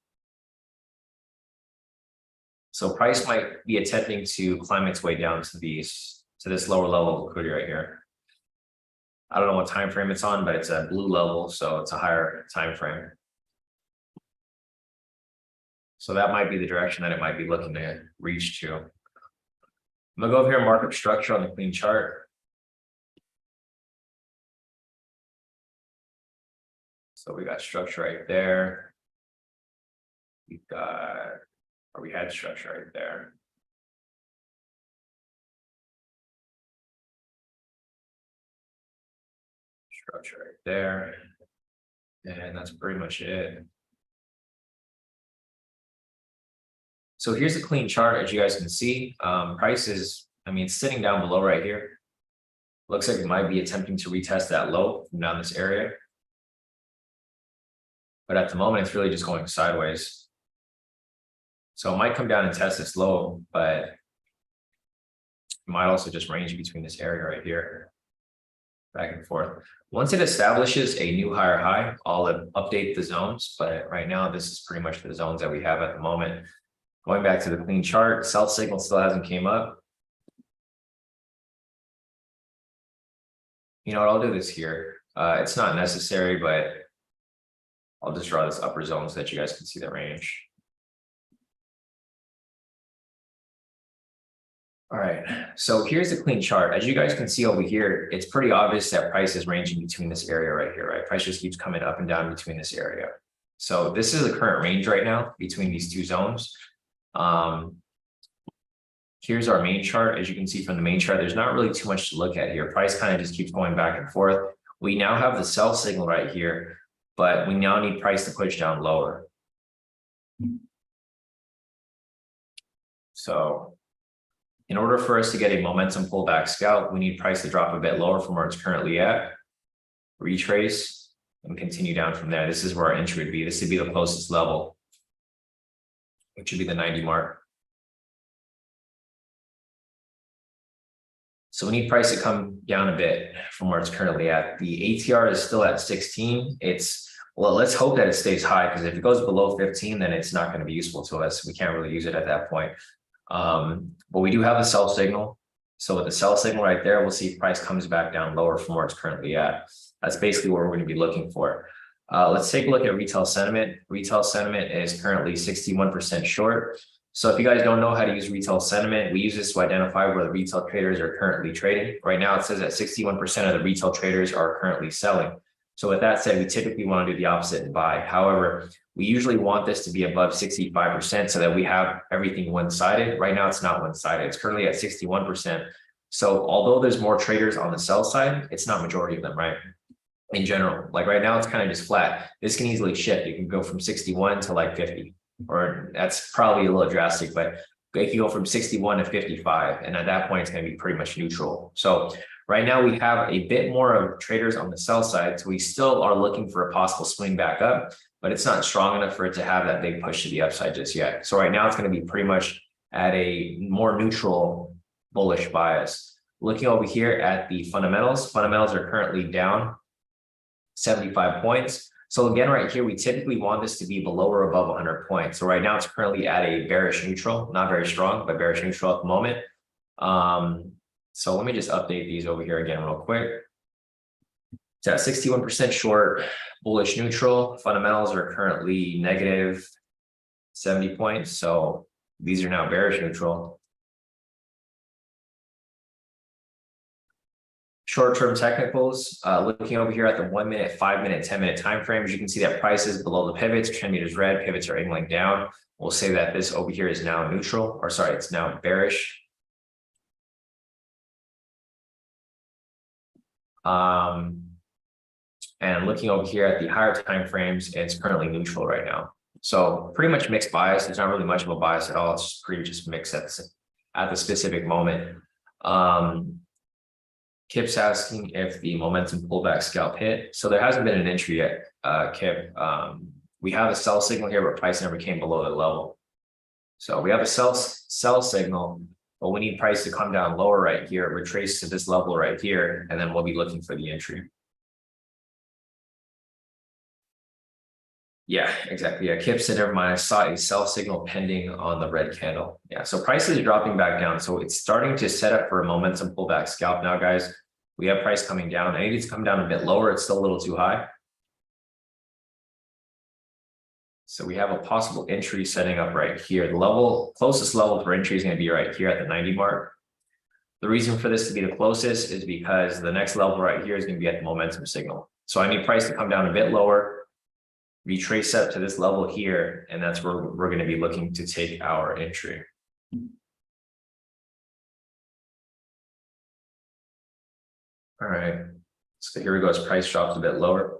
So price might be attempting to climb its way down to this lower level of liquidity right here. I don't know what time frame it's on, but it's a blue level, so it's a higher time frame. So that might be the direction that it might be looking to reach to. I'm gonna go over here and mark up structure on the clean chart. So we got structure right there. We had structure right there. Structure right there. And that's pretty much it. So here's a clean chart, as you guys can see. Price is, it's sitting down below right here. Looks like it might be attempting to retest that low from down this area. But at the moment, it's really just going sideways. So it might come down and test this low, but it might also just range between this area right here, back and forth. Once it establishes a new higher high, I'll update the zones. But right now, this is pretty much the zones that we have at the moment. Going back to the clean chart, sell signal still hasn't came up. You know what, I'll do this here. It's not necessary, but I'll just draw this upper zone so that you guys can see the range. All right, so here's the clean chart. As you guys can see over here, it's pretty obvious that price is ranging between this area right here, right? Price just keeps coming up and down between this area. So this is the current range right now between these two zones. Here's our main chart. As you can see from the main chart, there's not really too much to look at here. Price kind of just keeps going back and forth. We now have the sell signal right here, but we now need price to push down lower. So in order for us to get a momentum pullback scalp, we need price to drop a bit lower from where it's currently at, retrace, and continue down from there. This is where our entry would be. This would be the closest level, which would be the 90 mark. So we need price to come down a bit from where it's currently at. The ATR is still at 16. Well, let's hope that it stays high, because if it goes below 15, then it's not going to be useful to us. We can't really use it at that point. But we do have a sell signal. So with the sell signal right there, we'll see if price comes back down lower from where it's currently at. That's basically what we're going to be looking for. Let's take a look at retail sentiment. Retail sentiment is currently 61% short. So if you guys don't know how to use retail sentiment, we use this to identify where the retail traders are currently trading. Right now, it says that 61% of the retail traders are currently selling. So with that said, we typically want to do the opposite and buy. However, we usually want this to be above 65% so that we have everything one-sided. Right now, it's not one-sided. It's currently at 61%. So although there's more traders on the sell side, it's not majority of them, right? In general, like right now, it's kind of just flat. This can easily shift. You can go from 61 to like 50, or that's probably a little drastic, but it can go from 61 to 55. And at that point, it's going to be pretty much neutral. So right now, we have a bit more of traders on the sell side. So we still are looking for a possible swing back up, but it's not strong enough for it to have that big push to the upside just yet. So right now, it's going to be pretty much at a more neutral bullish bias. Looking over here at the fundamentals are currently down 75 points. So again, right here, we typically want this to be below or above 100 points. So right now, it's currently at a bearish neutral, not very strong, but bearish neutral at the moment. So let me just update these over here again real quick. It's at 61% short, bullish neutral. Fundamentals are currently negative 70 points. So these are now bearish neutral. Short-term technicals, looking over here at the 1 minute, 5 minute, 10 minute time frames, you can see that price is below the pivots, trend is red, pivots are angling down. We'll say that this over here is now neutral, or sorry, it's now bearish. And looking over here at the higher time frames, it's currently neutral right now. So pretty much mixed bias. There's not really much of a bias at all. It's pretty just mixed at the specific moment. Kip's asking if the momentum pullback scalp hit. So there hasn't been an entry yet, Kip. We have a sell signal here, but price never came below the level. So we have a sell signal, but we need price to come down lower right here, retrace to this level right here, and then we'll be looking for the entry. Yeah, exactly. Yeah, Kip said, never mind. I saw a sell signal pending on the red candle. Yeah, so price is dropping back down. So it's starting to set up for a momentum pullback scalp now, guys. We have price coming down. I need it to come down a bit lower. It's still a little too high. So we have a possible entry setting up right here. The closest level for entry is going to be right here at the 90 mark. The reason for this to be the closest is because the next level right here is going to be at the momentum signal. So I need price to come down a bit lower, retrace up to this level here, and that's where we're going to be looking to take our entry. All right, so here we go. As price drops a bit lower.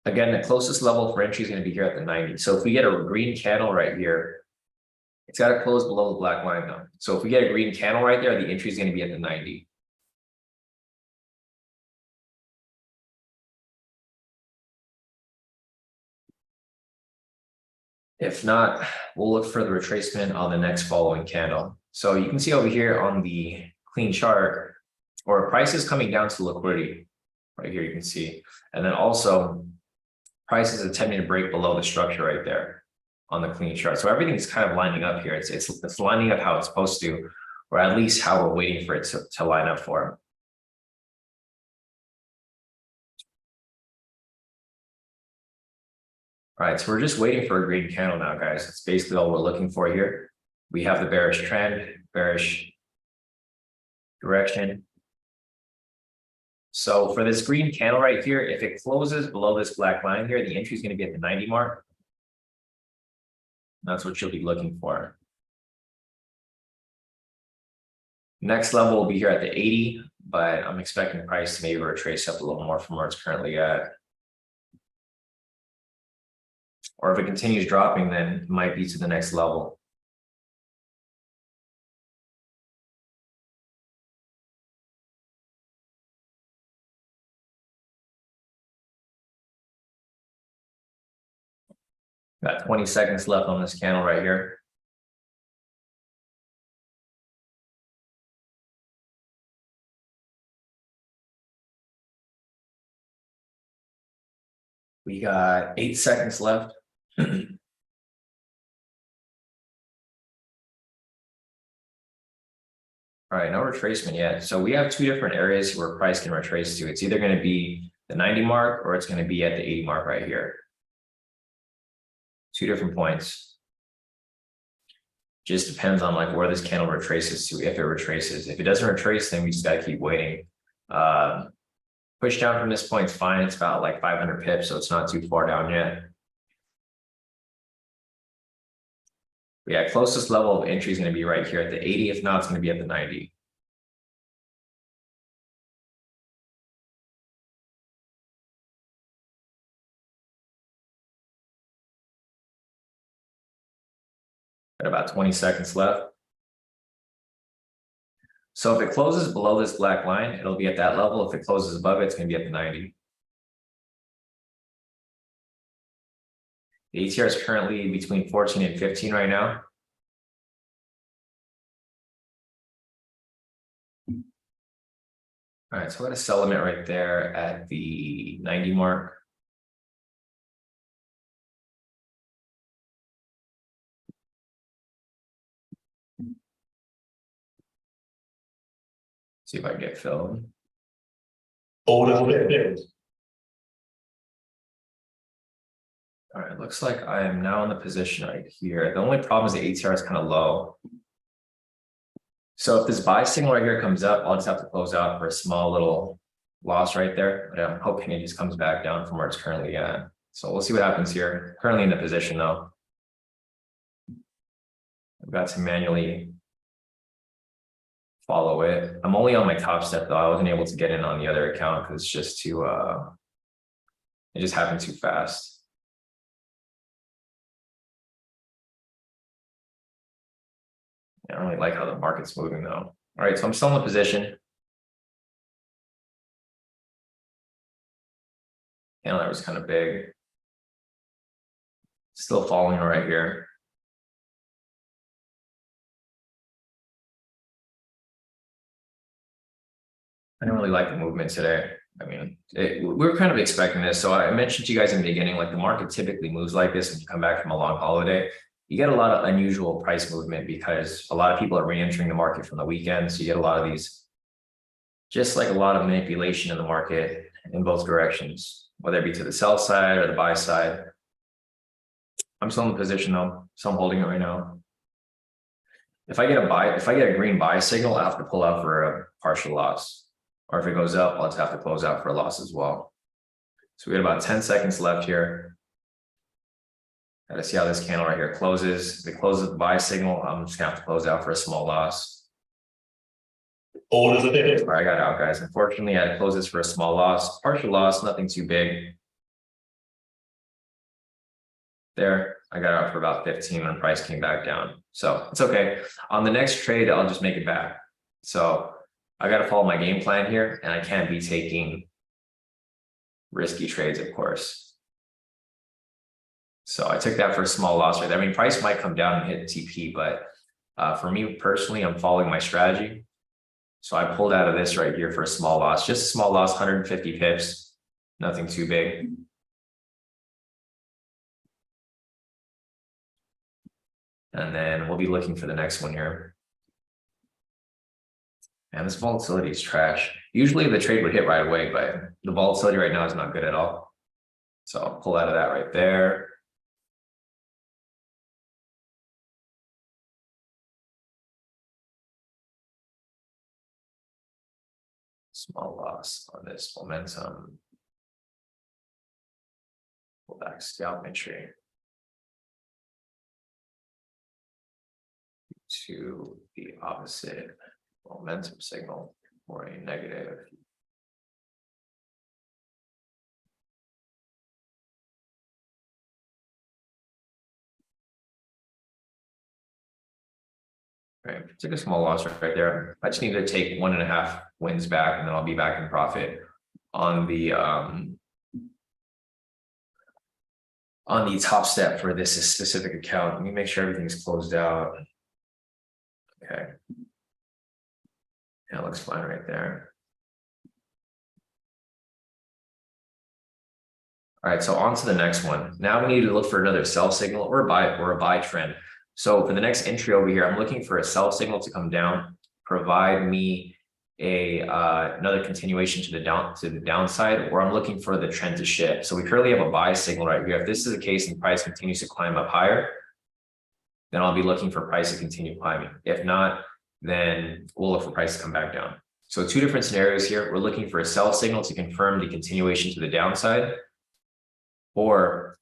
Again, the closest level for entry is going to be here at the 90. So if we get a green candle right here, it's got to close below the black line though. So if we get a green candle right there, the entry is going to be at the 90. If not, we'll look for the retracement on the next following candle. So you can see over here on the clean chart, or price is coming down to liquidity. Right here you can see. And then also price is attempting to break below the structure right there on the clean chart. So everything's kind of lining up here. It's lining up how it's supposed to, or at least how we're waiting for it to line up for. All right, so we're just waiting for a green candle now, guys. That's basically all we're looking for here. We have the bearish trend, bearish direction. So for this green candle right here, if it closes below this black line here, the entry is going to be at the 90 mark. That's what you'll be looking for. Next level will be here at the 80, but I'm expecting price to maybe retrace up a little more from where it's currently at. Or if it continues dropping, then it might be to the next level. Got 20 seconds left on this candle right here. We got 8 seconds left. All right, no retracement yet. So we have two different areas where price can retrace to. It's either going to be the 90 mark or it's going to be at the 80 mark right here. Two different points. Just depends on like where this candle retraces to, if it retraces. If it doesn't retrace, then we just got to keep waiting. Push down from this point is fine. It's about like 500 pips, so it's not too far down yet. Yeah, closest level of entry is going to be right here at the 80. If not, it's going to be at the 90. Got about 20 seconds left. So if it closes below this black line, it'll be at that level. If it closes above it, it's going to be at the 90. The ATR is currently between 14 and 15 right now. All right, so I got a sell limit right there at the 90 mark. See if I can get filled. Orders. All right, looks like I am now in the position right here. The only problem is the ATR is kind of low. So if this buy signal right here comes up, I'll just have to close out for a small little loss right there. But I'm hoping it just comes back down from where it's currently at. So we'll see what happens here. Currently in the position though. I've got to manually follow it. I'm only on my top step though. I wasn't able to get in on the other account because it's just too, it just happened too fast. I don't really like how the market's moving though. All right, so I'm still in the position. Candle that was kind of big. Still following right here. I don't really like the movement today. I mean, we're kind of expecting this. So I mentioned to you guys in the beginning, like the market typically moves like this when you come back from a long holiday. You get a lot of unusual price movement because a lot of people are re-entering the market from the weekend. So you get a lot of these, just like a lot of manipulation in the market in both directions, whether it be to the sell side or the buy side. I'm still in the position though, so I'm holding it right now. If I get a green buy signal, I have to pull out for a partial loss. Or if it goes up, I'll just have to close out for a loss as well. So we got about 10 seconds left here. Gotta see how this candle right here closes. If it closes the buy signal, I'm just gonna have to close out for a small loss. Orders a bit. I got out, guys. Unfortunately, I had to close this for a small loss. Partial loss, nothing too big. There, I got out for about 15 when the price came back down. So it's okay. On the next trade, I'll just make it back. So I got to follow my game plan here, and I can't be taking risky trades, of course. So I took that for a small loss right there. I mean, price might come down and hit TP, but for me personally, I'm following my strategy. So I pulled out of this right here for a small loss, just a small loss, 150 pips, nothing too big. And then we'll be looking for the next one here. And this volatility is trash. Usually the trade would hit right away, but the volatility right now is not good at all. So I'll pull out of that right there. Small loss on this momentum. Pull back scalping trade to the opposite momentum signal or a negative. Right, took a small loss right there. I just need to take 1.5 wins back, and then I'll be back in profit on the top step for this specific account. Let me make sure everything's closed out. Okay. Yeah, it looks fine right there. All right, so on to the next one. Now we need to look for another sell signal or a buy trend. So for the next entry over here, I'm looking for a sell signal to come down, provide me a another continuation to the downside, or I'm looking for the trend to shift. So we currently have a buy signal right here. If this is the case and price continues to climb up higher, then I'll be looking for price to continue climbing. If not, then we'll look for price to come back down. So two different scenarios here. We're looking for a sell signal to confirm the continuation to the downside, or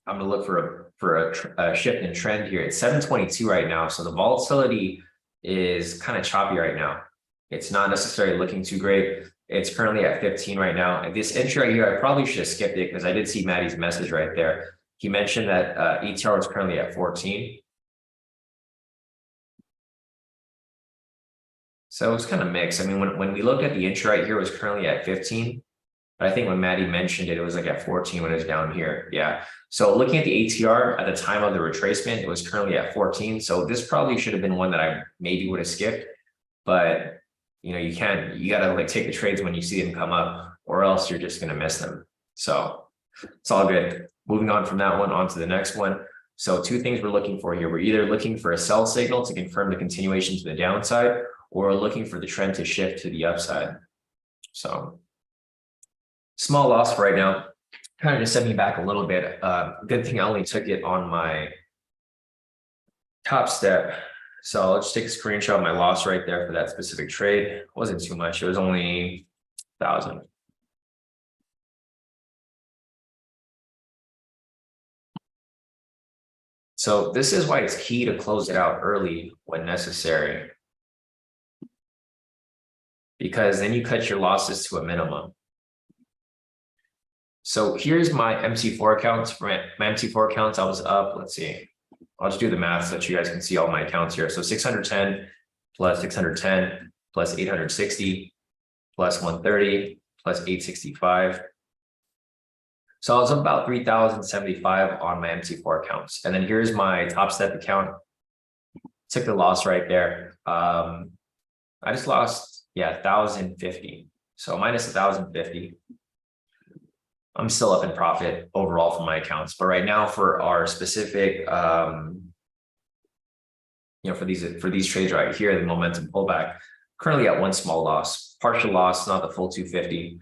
I'm going to look for a shift in trend here. It's 722 right now, so the volatility is kind of choppy right now. It's not necessarily looking too great. It's currently at 15 right now. And this entry right here, I probably should have skipped it because I did see Maddie's message right there. He mentioned that ETR is currently at 14. So it's kind of mixed. I mean, when we looked at the entry right here, it was currently at 15. But I think when Maddie mentioned it, it was like at 14 when it was down here. Yeah. So looking at the ATR at the time of the retracement, it was currently at 14. So this probably should have been one that I maybe would have skipped. But you know, you gotta like take the trades when you see them come up, or else you're just gonna miss them. So it's all good. Moving on from that one, on to the next one. So two things we're looking for here. We're either looking for a sell signal to confirm the continuation to the downside, or we're looking for the trend to shift to the upside. So small loss right now, kind of just set me back a little bit. Good thing I only took it on my top step. So I'll just take a screenshot of my loss right there for that specific trade. It wasn't too much. It was only 1,000. So this is why it's key to close it out early when necessary, because then you cut your losses to a minimum. So here's my MT4 accounts. For my MT4 accounts, I was up, let's see. I'll just do the math so that you guys can see all my accounts here. So 610 plus 610 plus 860 plus 130 plus 865. So I was up about 3,075 on my MT4 accounts. And then here's my top step account. Took the loss right there. I just lost, 1,050. So minus 1,050. I'm still up in profit overall for my accounts, but right now for our specific, for these trades right here, the momentum pullback, currently at one small loss, partial loss, not the full 250.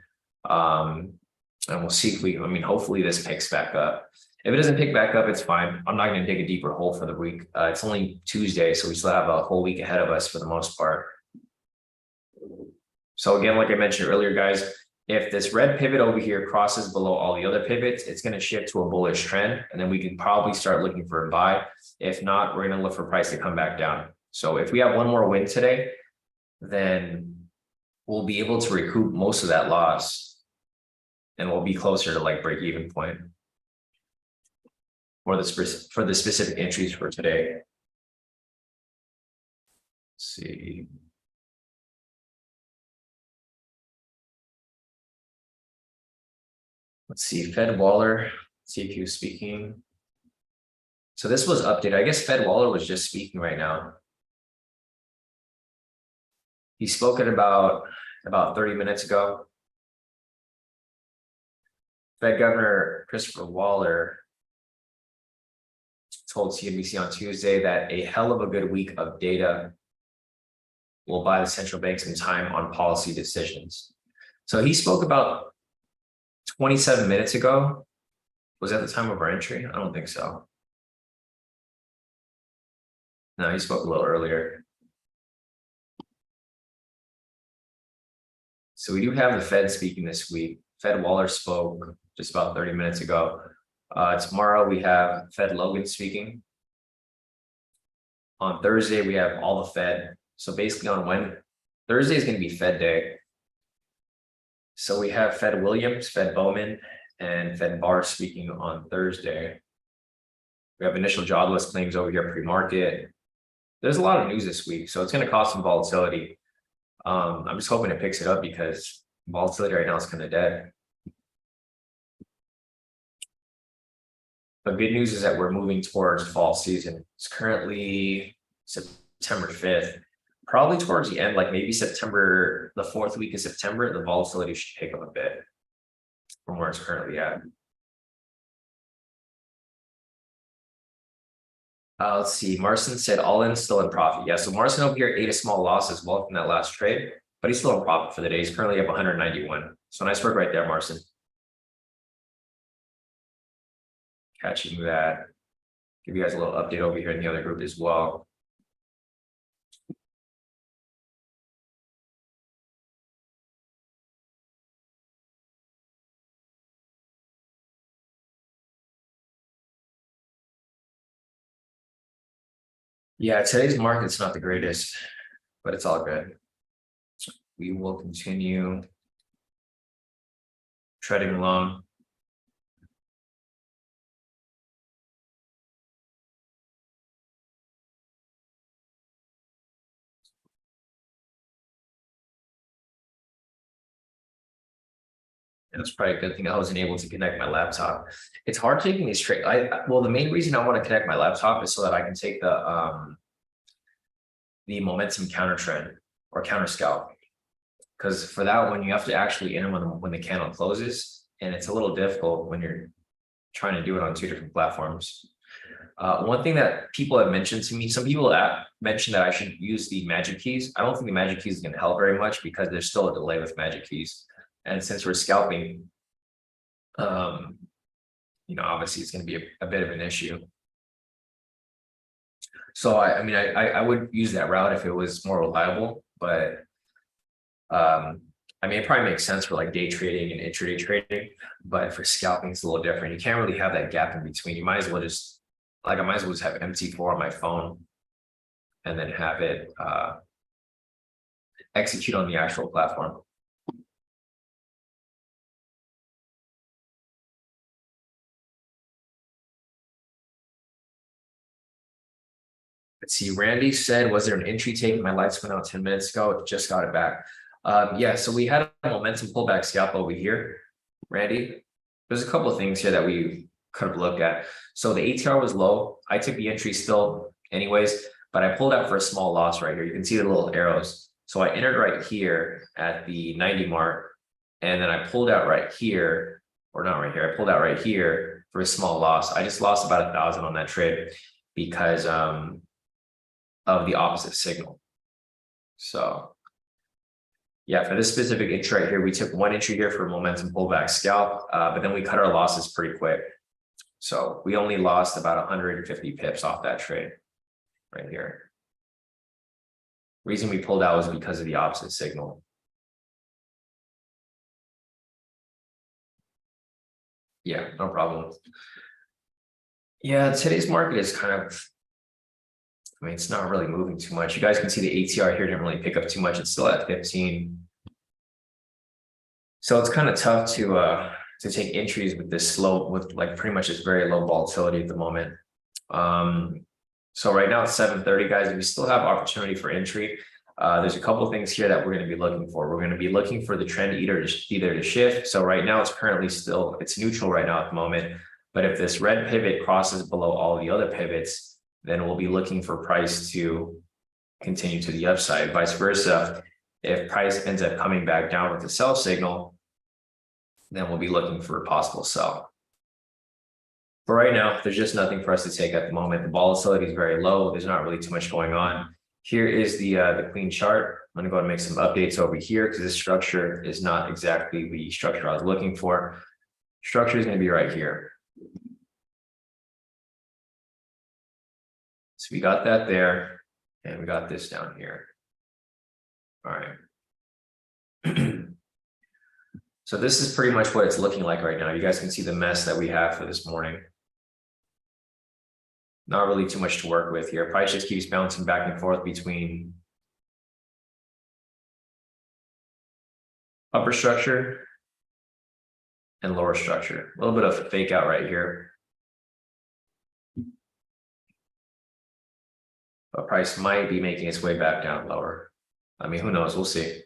And we'll see if hopefully this picks back up. If it doesn't pick back up, it's fine. I'm not going to dig a deeper hole for the week. It's only Tuesday, so we still have a whole week ahead of us for the most part. So again, like I mentioned earlier, guys, if this red pivot over here crosses below all the other pivots, it's going to shift to a bullish trend, and then we can probably start looking for a buy. If not, we're going to look for price to come back down. So if we have one more win today, then we'll be able to recoup most of that loss, and we'll be closer to like break even point for the specific entries for today. Let's see. Let's see, Fed Waller, see if he was speaking. So this was updated. I guess Fed Waller was just speaking right now. He spoke at about 30 minutes ago. Fed Governor Christopher Waller told CNBC on Tuesday that a hell of a good week of data will buy the central bank some time on policy decisions. So he spoke about 27 minutes ago. Was that the time of our entry? I don't think so. No, he spoke a little earlier. So we do have the Fed speaking this week. Fed Waller spoke just about 30 minutes ago. Tomorrow we have Fed Logan speaking. On Thursday, we have all the Fed. So basically on Thursday is going to be Fed Day. So we have Fed Williams, Fed Bowman, and Fed Barr speaking on Thursday. We have initial jobless claims over here pre-market. There's a lot of news this week, so it's going to cause some volatility. I'm just hoping it picks it up because volatility right now is kind of dead. But good news is that we're moving towards fall season. It's currently September 5th. Probably towards the end, like maybe September, the 4th week of September, the volatility should pick up a bit from where it's currently at. Let's see. Marcin said all in, still in profit. Yeah, so Marcin over here ate a small loss as well from that last trade, but he's still in profit for the day. He's currently up 191. So nice work right there, Marcin. Catching that. Give you guys a little update over here in the other group as well. Yeah, today's market's not the greatest, but it's all good. We will continue treading along. And it's probably a good thing I wasn't able to connect my laptop. It's hard taking these trades. Well, the main reason I want to connect my laptop is so that I can take the momentum counter trend or counter scalp. Because for that one, you have to actually enter when the candle closes, and it's a little difficult when you're trying to do it on two different platforms. One thing that people have mentioned to me, some people mentioned that I should use the magic keys. I don't think the magic keys is going to help very much because there's still a delay with magic keys. And since we're scalping, obviously it's going to be a bit of an issue. So I would use that route if it was more reliable, but it probably makes sense for like day trading and intraday trading, but for scalping it's a little different. You can't really have that gap in between. You might as well just have MT4 on my phone and then have it execute on the actual platform. Let's see, Randy said, was there an entry taken? My lights went out 10 minutes ago, just got it back. Yeah, so we had a momentum pullback scalp over here, Randy. There's a couple of things here that we could have looked at. So the ATR was low. I took the entry still anyways, but I pulled out for a small loss right here. You can see the little arrows. So I entered right here at the 90 mark, and then I pulled out right here, or not right here. I pulled out right here for a small loss. I just lost about 1,000 on that trade because of the opposite signal. So yeah, for this specific entry right here, we took one entry here for a momentum pullback scalp, but then we cut our losses pretty quick. So we only lost about 150 pips off that trade right here. Reason we pulled out was because of the opposite signal. Yeah, no problem. Yeah, today's market is kind of, it's not really moving too much. You guys can see the ATR here didn't really pick up too much. It's still at 15. So it's kind of tough to take entries with this slow, with like pretty much this very low volatility at the moment. So right now it's 7:30, guys. We still have opportunity for entry. There's a couple of things here that we're going to be looking for. We're going to be looking for the trend either to shift. So right now it's currently it's neutral right now at the moment. But if this red pivot crosses below all the other pivots, then we'll be looking for price to continue to the upside. Vice versa, if price ends up coming back down with the sell signal, then we'll be looking for a possible sell. But right now, there's just nothing for us to take at the moment. The volatility is very low. There's not really too much going on. Here is the clean chart. I'm going to go and make some updates over here because this structure is not exactly the structure I was looking for. Structure is going to be right here. So we got that there, and we got this down here. All right. So this is pretty much what it's looking like right now. You guys can see the mess that we have for this morning. Not really too much to work with here. Price just keeps bouncing back and forth between upper structure and lower structure. A little bit of fake out right here. But price might be making its way back down lower. Who knows? We'll see.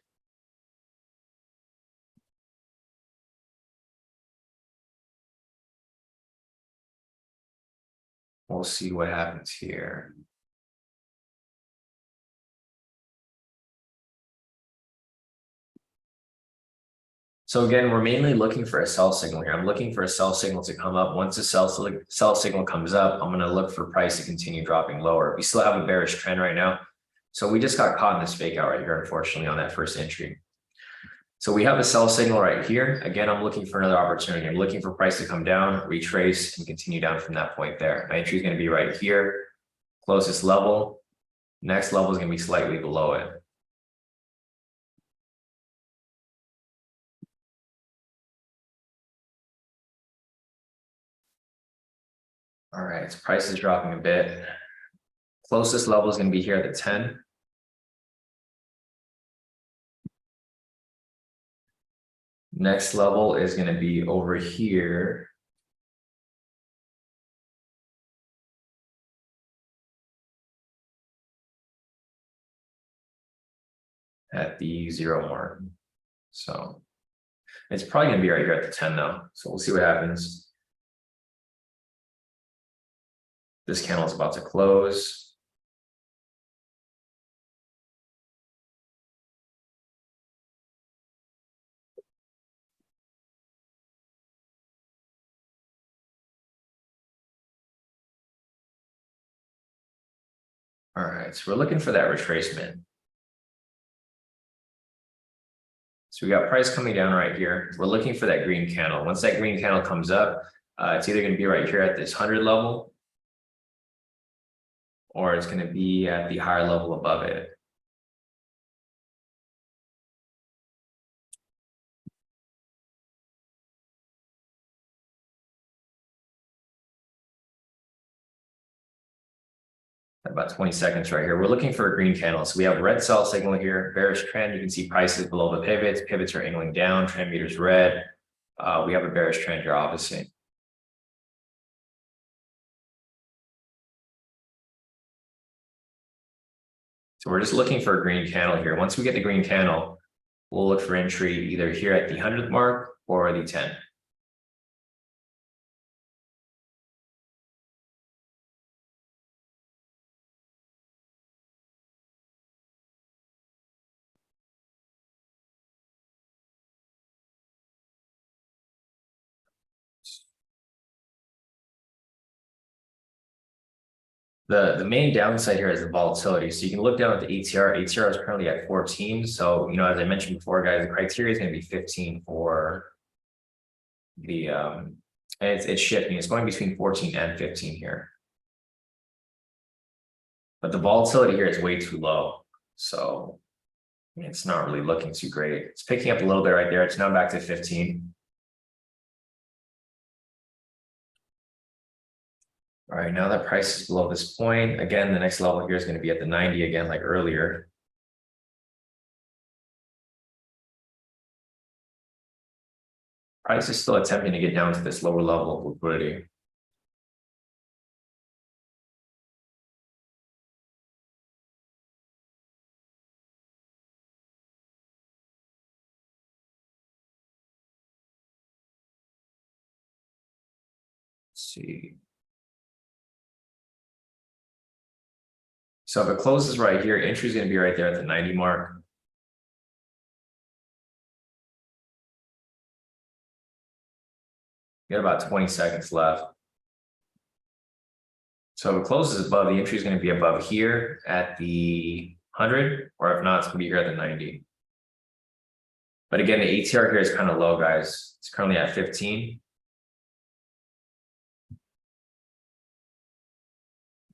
We'll see what happens here. So again, we're mainly looking for a sell signal here. I'm looking for a sell signal to come up. Once the sell signal comes up, I'm going to look for price to continue dropping lower. We still have a bearish trend right now. So we just got caught in this fake out right here, unfortunately, on that first entry. So we have a sell signal right here. Again, I'm looking for another opportunity. I'm looking for price to come down, retrace, and continue down from that point there. My entry is going to be right here, closest level. Next level is going to be slightly below it. All right, so price is dropping a bit. Closest level is going to be here at the 10. Next level is going to be over here. At the 0 mark. So it's probably going to be right here at the 10 though. So we'll see what happens. This candle is about to close. All right, so we're looking for that retracement. So we got price coming down right here. We're looking for that green candle. Once that green candle comes up, it's either going to be right here at this 100 level, or it's going to be at the higher level above it. About 20 seconds right here. We're looking for a green candle. So we have red sell signal here, bearish trend. You can see prices below the pivots. Pivots are angling down, trend meter's red. We have a bearish trend here, obviously. So we're just looking for a green candle here. Once we get the green candle, we'll look for entry either here at the 100th mark or the 10. The main downside here is the volatility. So you can look down at the ATR. ATR is currently at 14. So, as I mentioned before, guys, the criteria is going to be 15 for the, and it's shifting. It's going between 14 and 15 here. But the volatility here is way too low. So it's not really looking too great. It's picking up a little bit right there. It's now back to 15. All right, now that price is below this point, again, the next level here is going to be at the 90 again, like earlier. Price is still attempting to get down to this lower level of liquidity. Let's see. So if it closes right here, entry is going to be right there at the 90 mark. You got about 20 seconds left. So if it closes above, the entry is going to be above here at the 100, or if not, it's going to be here at the 90. But again, the ATR here is kind of low, guys. It's currently at 15.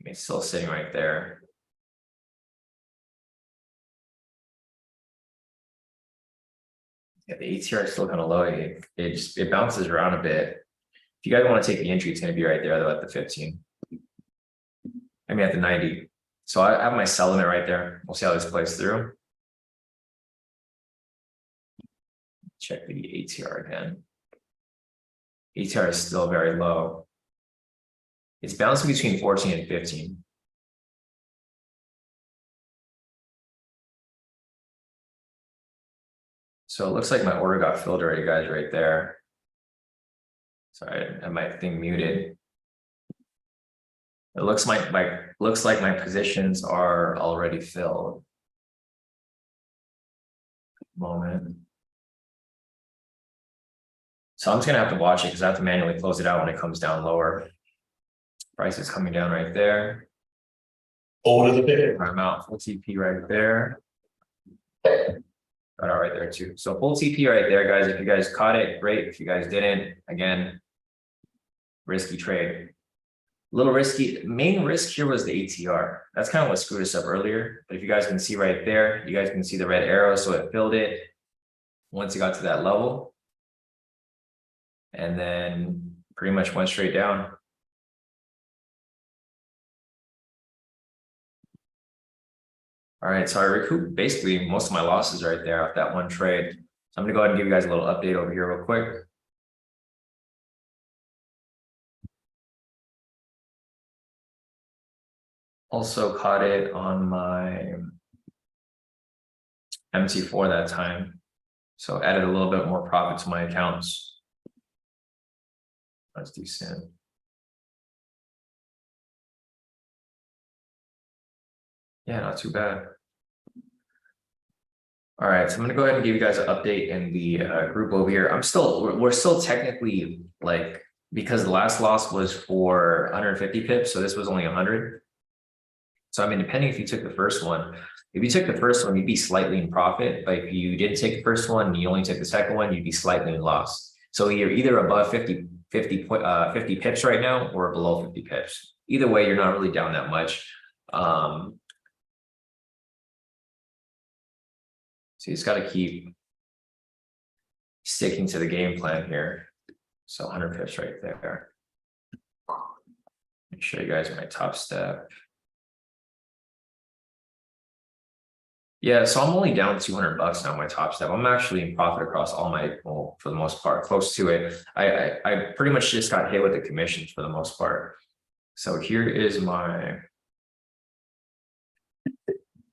It's still sitting right there. Yeah, the ATR is still kind of low. It bounces around a bit. If you guys want to take the entry, it's going to be right there though at the 15. I mean at the 90. So I have my sell limit right there. We'll see how this plays through. Check the ATR again. ATR is still very low. It's bouncing between 14 and 15. So it looks like my order got filled already, guys, right there. Sorry, I have my thing muted. It looks like my positions are already filled. Moment. So I'm just gonna have to watch it because I have to manually close it out when it comes down lower. Price is coming down right there. Old as a bit. I'm out full TP right there. Got out right there too. So full TP right there, guys. If you guys caught it, great. If you guys didn't, again, risky trade. A little risky. Main risk here was the ATR. That's kind of what screwed us up earlier. But if you guys can see right there, you guys can see the red arrow. So it filled it once it got to that level. And then pretty much went straight down. All right, so I recouped basically most of my losses right there off that one trade. So I'm gonna go ahead and give you guys a little update over here real quick. Also caught it on my MT4 that time. So added a little bit more profit to my accounts. That's decent. Yeah, not too bad. All right, so I'm gonna go ahead and give you guys an update in the group over here. We're still technically like, because the last loss was for 150 pips, so this was only 100. So I mean, depending if you took the first one, if you took the first one, you'd be slightly in profit. But if you didn't take the first one, you only took the second one, you'd be slightly in loss. So you're either above 50 pips right now or below 50 pips. Either way, you're not really down that much. So you just got to keep sticking to the game plan here. So 100 pips right there. Let me show you guys my top step. Yeah, so I'm only down $200 now, my top step. I'm actually in profit across all my, well, for the most part, close to it. I pretty much just got hit with the commissions for the most part. So here is my,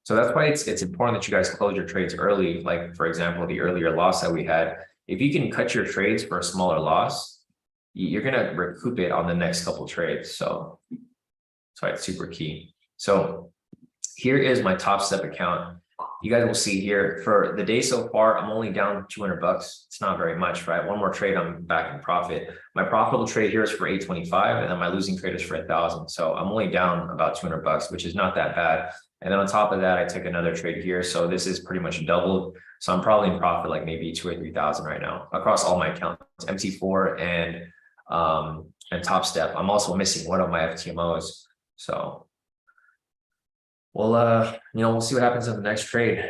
so that's why it's important that you guys close your trades early. Like, for example, the earlier loss that we had, if you can cut your trades for a smaller loss, you're going to recoup it on the next couple trades. So that's why it's super key. So here is my top step account. You guys will see here for the day so far, I'm only down $200. It's not very much, right? One more trade, I'm back in profit. My profitable trade here is for 825, and then my losing trade is for 1,000. So I'm only down about $200, which is not that bad. And then on top of that, I took another trade here. So this is pretty much doubled. So I'm probably in profit like maybe 2,000 or 3,000 right now across all my accounts, MT4 and Top Step. I'm also missing one of my FTMOs. So well, we'll see what happens in the next trade.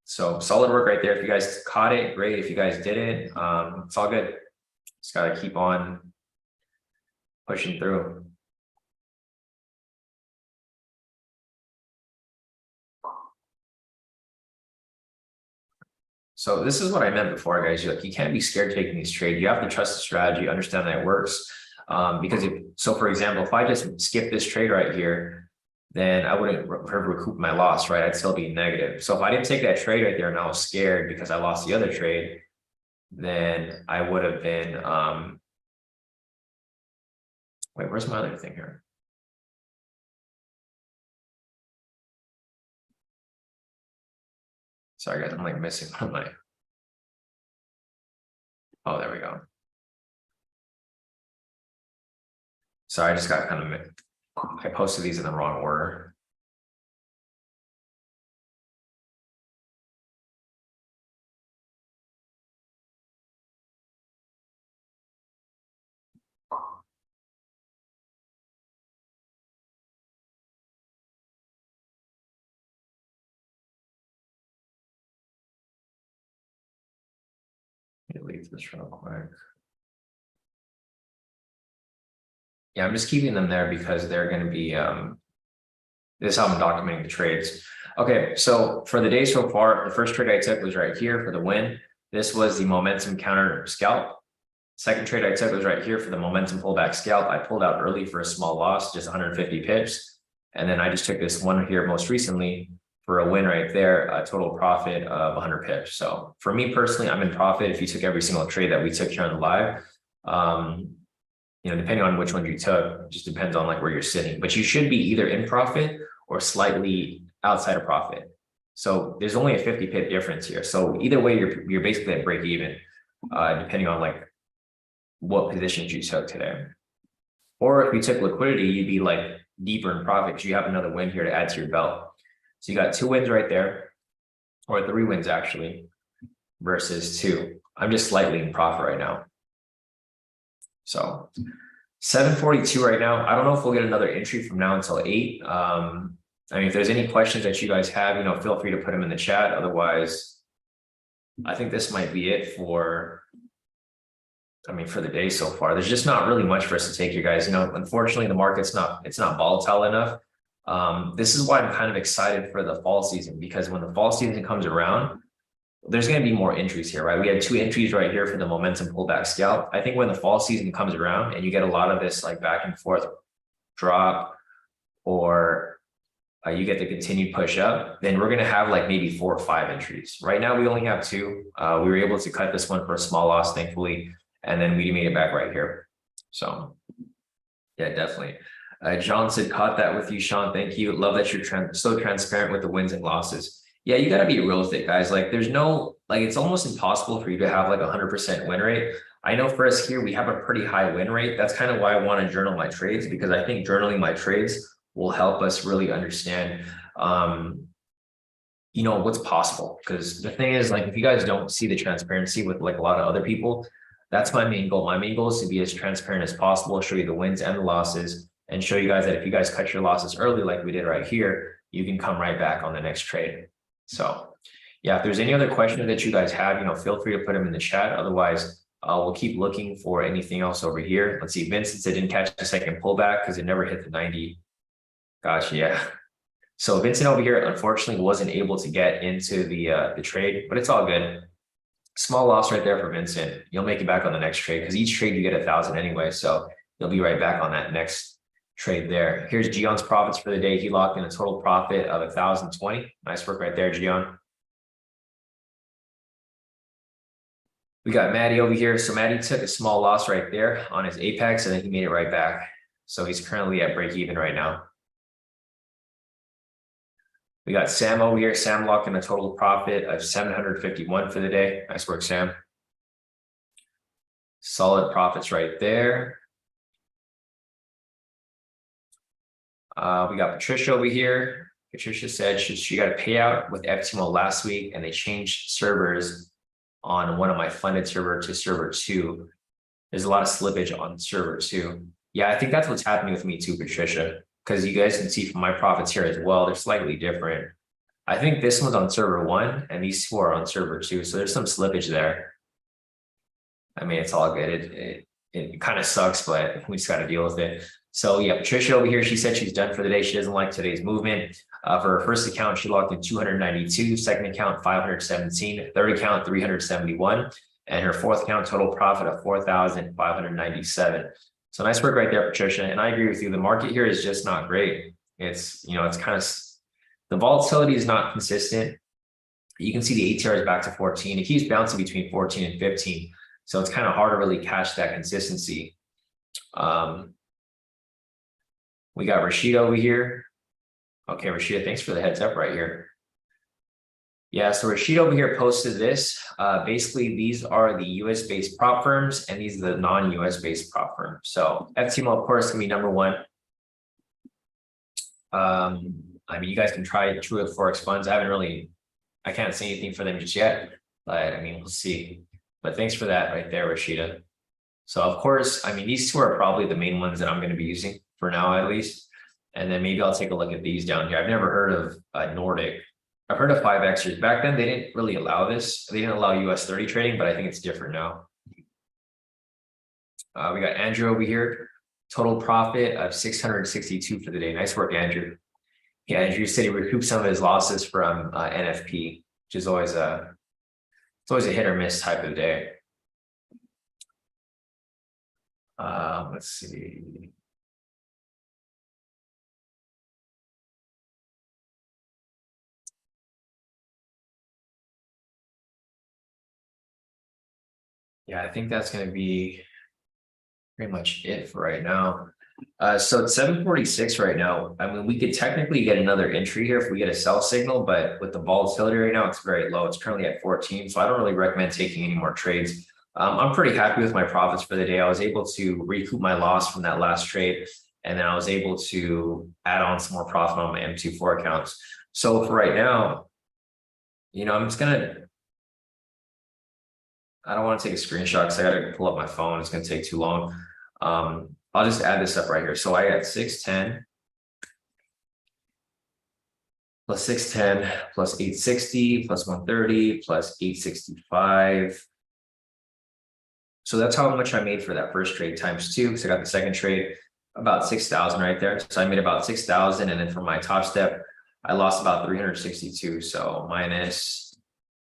So solid work right there. If you guys caught it, great. If you guys didn't, it's all good. Just got to keep on pushing through. So this is what I meant before, guys. You can't be scared taking these trades. You have to trust the strategy, understand that it works. Because for example, if I just skip this trade right here, then I wouldn't recoup my loss, right? I'd still be negative. So if I didn't take that trade right there and I was scared because I lost the other trade, then I would have been, wait, where's my other thing here? Sorry, guys, I'm like missing one of my, oh, there we go. Sorry, I just got kind of, I posted these in the wrong order. Delete this real quick. Yeah, I'm just keeping them there because they're going to be, this is how I'm documenting the trades. Okay, so for the day so far, the first trade I took was right here for the win. This was the momentum counter scalp. Second trade I took was right here for the momentum pullback scalp. I pulled out early for a small loss, just 150 pips. And then I just took this one here most recently for a win right there, a total profit of 100 pips. So for me personally, I'm in profit if you took every single trade that we took here on the live. Depending on which one you took, it just depends on like where you're sitting, but you should be either in profit or slightly outside of profit. So there's only a 50 pip difference here. So either way, you're basically at break even, depending on like what positions you took today. Or if you took liquidity, you'd be like deeper in profit because you have another win here to add to your belt. So you got 2 wins right there, or 3 wins actually, versus 2. I'm just slightly in profit right now. So 742 right now. I don't know if we'll get another entry from now until 8. I mean, if there's any questions that you guys have, you know, feel free to put them in the chat. Otherwise, I think this might be it for, I mean, for the day so far. There's just not really much for us to take, you guys. You know, unfortunately, the market's not volatile enough. This is why I'm kind of excited for the fall season, because when the fall season comes around, there's going to be more entries here, right? We had 2 entries right here for the momentum pullback scalp. I think when the fall season comes around and you get a lot of this like back and forth drop, or you get the continued push up, then we're going to have like maybe 4 or 5 entries. Right now, we only have 2. We were able to cut this one for a small loss, thankfully, and then we made it back right here. So yeah, definitely. John said, caught that with you, Sean. Thank you. Love that you're so transparent with the wins and losses. Yeah, you got to be real with it, guys. Like there's no, like it's almost impossible for you to have like 100% win rate. I know for us here, we have a pretty high win rate. That's kind of why I want to journal my trades, because I think journaling my trades will help us really understand, you know, what's possible. Because the thing is, like, if you guys don't see the transparency with like a lot of other people, that's my main goal. My main goal is to be as transparent as possible, show you the wins and the losses, and show you guys that if you guys cut your losses early, like we did right here, you can come right back on the next trade. So yeah, if there's any other questions that you guys have, you know, feel free to put them in the chat. Otherwise, we'll keep looking for anything else over here. Let's see, Vincent said didn't catch the second pullback because it never hit the 90. Gosh, yeah. So Vincent over here, unfortunately, wasn't able to get into the trade, but it's all good. Small loss right there for Vincent. You'll make it back on the next trade because each trade you get 1,000 anyway. So you'll be right back on that next trade there. Here's Gion's profits for the day. He locked in a total profit of 1,020. Nice work right there, Gion. We got Maddie over here. So Maddie took a small loss right there on his Apex, and then he made it right back. So he's currently at break even right now. We got Sam over here. Sam locked in a total profit of 751 for the day. Nice work, Sam. Solid profits right there. We got Patricia over here. Patricia said she got a payout with FTMO last week, and they changed servers on one of my funded server to server 2. There's a lot of slippage on server 2. Yeah, I think that's what's happening with me too, Patricia, because you guys can see from my profits here as well, they're slightly different. I think this one's on server 1 and these 2 are on server 2. So there's some slippage there. I mean, it's all good. It kind of sucks, but we just got to deal with it. So yeah, Patricia over here, she said she's done for the day. She doesn't like today's movement. For her first account, she logged in 292, second account 517, third account 371, and her fourth account total profit of 4,597. So nice work right there, Patricia. And I agree with you. The market here is just not great. It's, you know, it's kind of, the volatility is not consistent. You can see the ATR is back to 14. It keeps bouncing between 14 and 15. So it's kind of hard to really catch that consistency. We got Rashida over here. Okay, Rashida, thanks for the heads up right here. Yeah, so Rashida over here posted this. Basically, these are the US-based prop firms, and these are the non-US-based prop firms. So FTMO, of course, can be number 1. I mean, you guys can try True Forex Funds. I can't say anything for them just yet, but I mean, we'll see. But thanks for that right there, Rashida. So of course, I mean, these 2 are probably the main ones that I'm going to be using for now, at least. And then maybe I'll take a look at these down here. I've never heard of Nordic. I've heard of 5Xers. Back then, they didn't really allow this. They didn't allow US30 trading, but I think it's different now. We got Andrew over here. Total profit of 662 for the day. Nice work, Andrew. Yeah, Andrew said he recouped some of his losses from NFP, which is always a hit or miss type of day. Let's see. Yeah, I think that's going to be pretty much it for right now. So it's 746 right now. I mean, we could technically get another entry here if we get a sell signal, but with the volatility right now, it's very low. It's currently at 14. So I don't really recommend taking any more trades. I'm pretty happy with my profits for the day. I was able to recoup my loss from that last trade, and then I was able to add on some more profit on my M24 accounts. So for right now, I'm just gonna, I don't want to take a screenshot because I got to pull up my phone. It's going to take too long. I'll just add this up right here. So I got 610 plus 610 plus 860 plus 130 plus 865. So that's how much I made for that first trade times 2. So I got the second trade about 6,000 right there. So I made about 6,000, and then for my top step, I lost about 362. So minus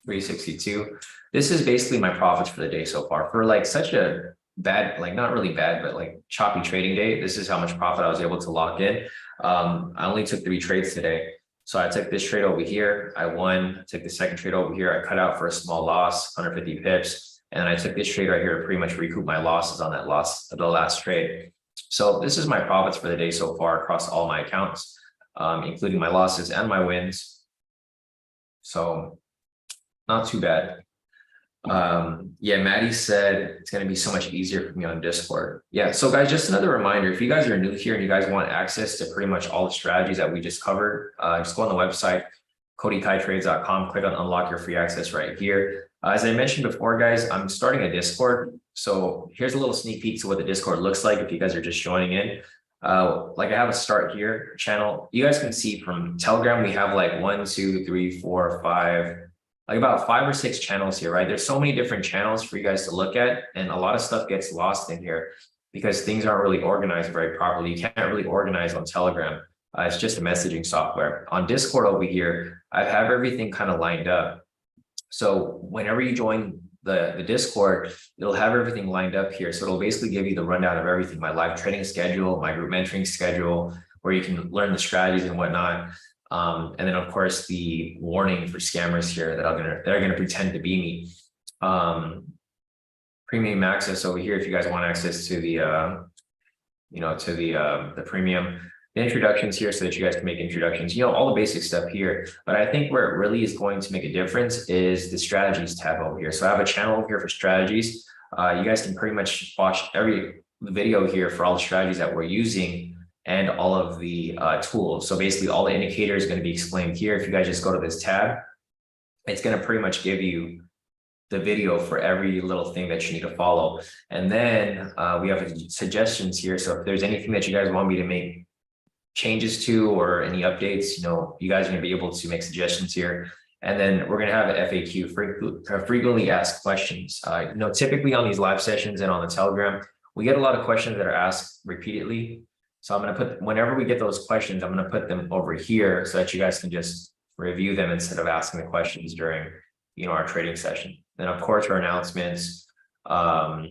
362. This is basically my profits for the day so far. For like such a bad, like not really bad, but like choppy trading day, this is how much profit I was able to lock in. I only took 3 trades today. So I took this trade over here, I won, took the second trade over here, I cut out for a small loss, 150 pips. And I took this trade right here to pretty much recoup my losses on that loss of the last trade. So this is my profits for the day so far across all my accounts, including my losses and my wins. So not too bad. Yeah, Maddie said it's going to be so much easier for me on Discord. Yeah, so guys, just another reminder, if you guys are new here and you guys want access to pretty much all the strategies that we just covered, just go on the website, kodikaitrades.com, click on unlock your free access right here. As I mentioned before, guys, I'm starting a Discord. So here's a little sneak peek to what the Discord looks like if you guys are just joining in. Like I have a start here channel. You guys can see from Telegram, we have like 1, 2, 3, 4, 5, like about 5 or 6 channels here, right? There's so many different channels for you guys to look at, and a lot of stuff gets lost in here because things aren't really organized very properly. You can't really organize on Telegram. It's just a messaging software. On Discord over here, I have everything kind of lined up. So whenever you join the Discord, it'll have everything lined up here. So it'll basically give you the rundown of everything, my live trading schedule, my group mentoring schedule, where you can learn the strategies and whatnot. And then of course the warning for scammers here that are gonna pretend to be me. Premium access over here if you guys want access to the the premium. The introductions here so that you guys can make introductions, all the basic stuff here. But I think where it really is going to make a difference is the strategies tab over here. So I have a channel over here for strategies. You guys can pretty much watch every video here for all the strategies that we're using and all of the tools. So basically all the indicators are going to be explained here. If you guys just go to this tab, it's going to pretty much give you the video for every little thing that you need to follow. And then we have suggestions here. So if there's anything that you guys want me to make changes to or any updates, you guys are going to be able to make suggestions here. And then we're going to have an FAQ, frequently asked questions. Typically on these live sessions and on the Telegram, we get a lot of questions that are asked repeatedly. So I'm going to put, whenever we get those questions, I'm going to put them over here so that you guys can just review them instead of asking the questions during, our trading session. Then of course, our announcements, all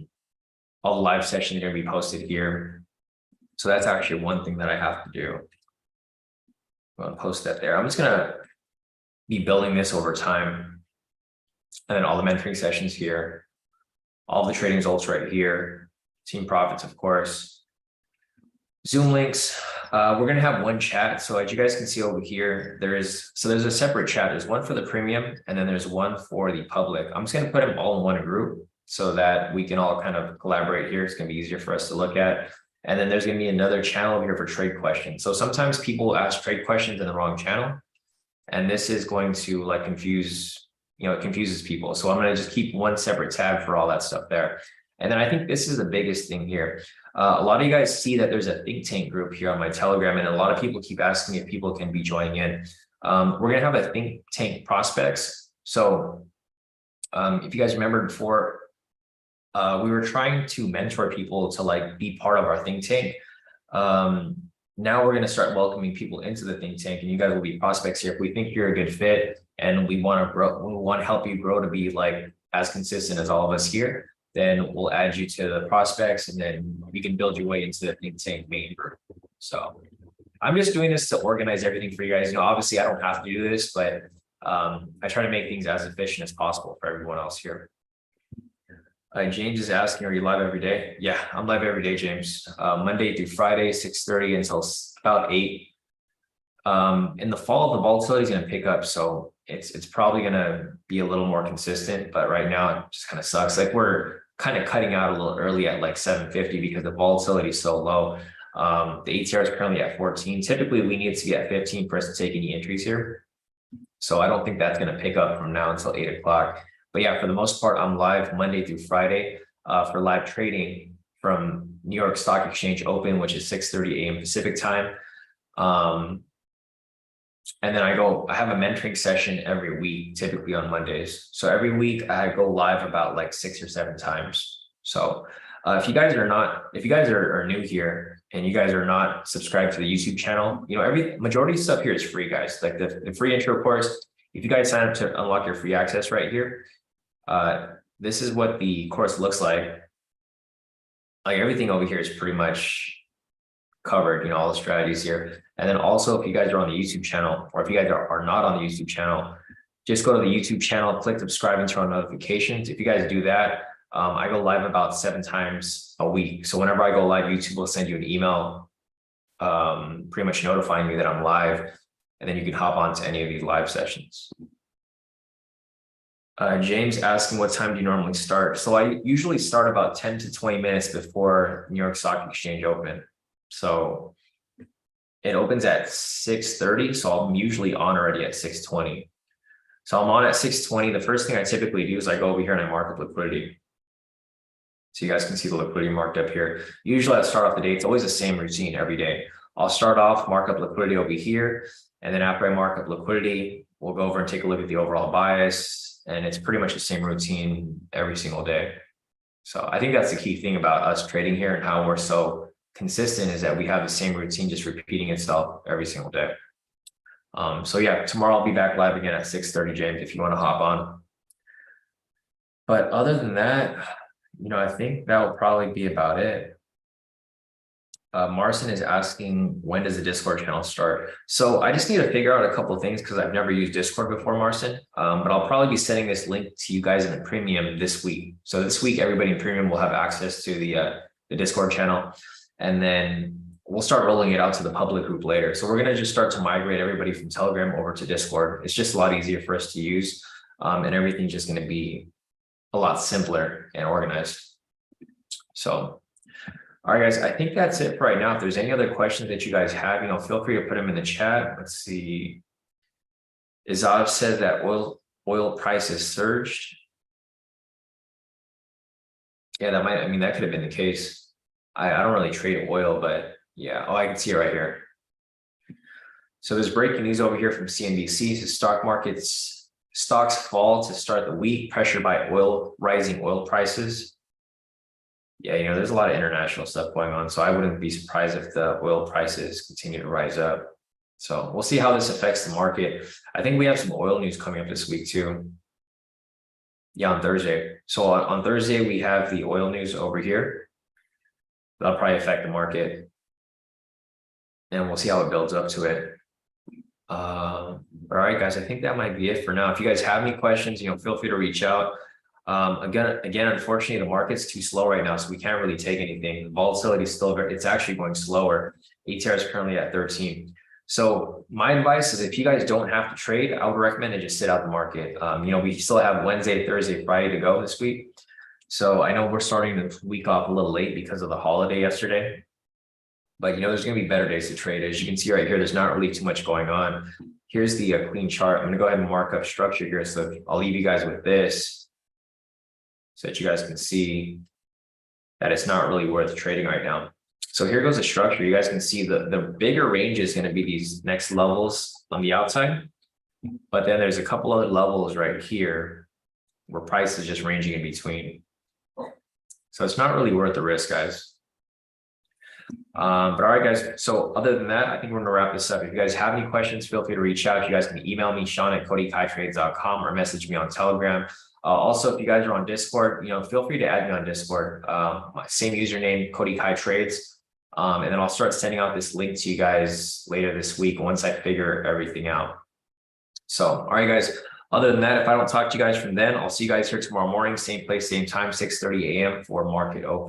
the live sessions are going to be posted here. So that's actually one thing that I have to do. I'm going to post that there. I'm just going to be building this over time. And then all the mentoring sessions here, all the trading results right here, team profits, of course. Zoom links. We're going to have one chat. So as you guys can see over here, there's a separate chat. There's one for the premium, and then there's one for the public. I'm just going to put them all in one group so that we can all kind of collaborate here. It's going to be easier for us to look at. And then there's going to be another channel here for trade questions. So sometimes people ask trade questions in the wrong channel, and this is going to like confuse, it confuses people. So I'm going to just keep one separate tab for all that stuff there. And then I think this is the biggest thing here. A lot of you guys see that there's a think tank group here on my Telegram, and a lot of people keep asking if people can be joining in. We're going to have a think tank prospects. So if you guys remember before, we were trying to mentor people to like be part of our think tank. Now we're going to start welcoming people into the think tank, and you guys will be prospects here. If we think you're a good fit and we want to grow, we want to help you grow to be like as consistent as all of us here, then we'll add you to the prospects, and then you can build your way into the think tank main group. So I'm just doing this to organize everything for you guys. Obviously I don't have to do this, but I try to make things as efficient as possible for everyone else here. James is asking, are you live every day? Yeah, I'm live every day, James. Monday through Friday, 6:30 until about 8. In the fall, the volatility is going to pick up, so it's probably going to be a little more consistent. But right now, it just kind of sucks. Like we're kind of cutting out a little early at like 750 because the volatility is so low. The ATR is currently at 14. Typically, we need to be at 15 for us to take any entries here. So I don't think that's going to pick up from now until 8 o'clock. But yeah, for the most part, I'm live Monday through Friday for live trading from New York Stock Exchange Open, which is 6:30 a.m. Pacific time. And then I have a mentoring session every week, typically on Mondays. So every week I go live about like 6 or 7 times. So if you guys are new here and you guys are not subscribed to the YouTube channel, majority of stuff here is free, guys. Like the free intro course, if you guys sign up to unlock your free access right here, this is what the course looks like. Like everything over here is pretty much covered, all the strategies here. And then also, if you guys are on the YouTube channel, or if you guys are not on the YouTube channel, just go to the YouTube channel, click subscribe and turn on notifications. If you guys do that, I go live about 7 times a week. So whenever I go live, YouTube will send you an email, pretty much notifying me that I'm live, and then you can hop on to any of these live sessions. James asking, what time do you normally start? So I usually start about 10 to 20 minutes before New York Stock Exchange Open. So it opens at 6:30. So I'm usually on already at 6:20. So I'm on at 6:20. The first thing I typically do is I go over here and I mark up liquidity. So you guys can see the liquidity marked up here. Usually I start off the day. It's always the same routine every day. I'll start off, mark up liquidity over here. And then after I mark up liquidity, we'll go over and take a look at the overall bias. And it's pretty much the same routine every single day. So I think that's the key thing about us trading here and how we're so consistent, is that we have the same routine just repeating itself every single day. So yeah, tomorrow I'll be back live again at 6:30, James, if you want to hop on. But other than that, I think that will probably be about it. Marcin is asking, when does the Discord channel start? So I just need to figure out a couple of things because I've never used Discord before, Marcin. But I'll probably be sending this link to you guys in the premium this week. So this week, everybody in premium will have access to the Discord channel. And then we'll start rolling it out to the public group later. So we're going to just start to migrate everybody from Telegram over to Discord. It's just a lot easier for us to use. And everything's just going to be a lot simpler and organized. So, all right, guys, I think that's it for right now. If there's any other questions that you guys have, feel free to put them in the chat. Let's see. Izav said that oil prices surged. Yeah, that could have been the case. I don't really trade oil, but yeah. Oh, I can see it right here. So there's breaking news over here from CNBC. So stocks fall to start the week, pressured by rising oil prices. Yeah, there's a lot of international stuff going on. So I wouldn't be surprised if the oil prices continue to rise up. So we'll see how this affects the market. I think we have some oil news coming up this week too. Yeah, on Thursday. So on Thursday, we have the oil news over here. That'll probably affect the market. And we'll see how it builds up to it. All right, guys, I think that might be it for now. If you guys have any questions, feel free to reach out. Again, unfortunately, the market's too slow right now, so we can't really take anything. The volatility is still it's actually going slower. ATR is currently at 13. So my advice is, if you guys don't have to trade, I would recommend to just sit out the market. We still have Wednesday, Thursday, Friday to go this week. So I know we're starting the week off a little late because of the holiday yesterday. But there's going to be better days to trade. As you can see right here, there's not really too much going on. Here's the clean chart. I'm going to go ahead and mark up structure here. So I'll leave you guys with this, so that you guys can see that it's not really worth trading right now. So here goes the structure. You guys can see the bigger range is going to be these next levels on the outside. But then there's a couple other levels right here where price is just ranging in between. So it's not really worth the risk, guys. But all right, guys. So other than that, I think we're going to wrap this up. If you guys have any questions, feel free to reach out. You guys can email me, Sean@KodiKaiTrades.com, or message me on Telegram. Also, if you guys are on Discord, feel free to add me on Discord. My same username, KodiKaiTrades. And then I'll start sending out this link to you guys later this week once I figure everything out. So, all right, guys. Other than that, if I don't talk to you guys from then, I'll see you guys here tomorrow morning, same place, same time, 6:30 a.m. for market open.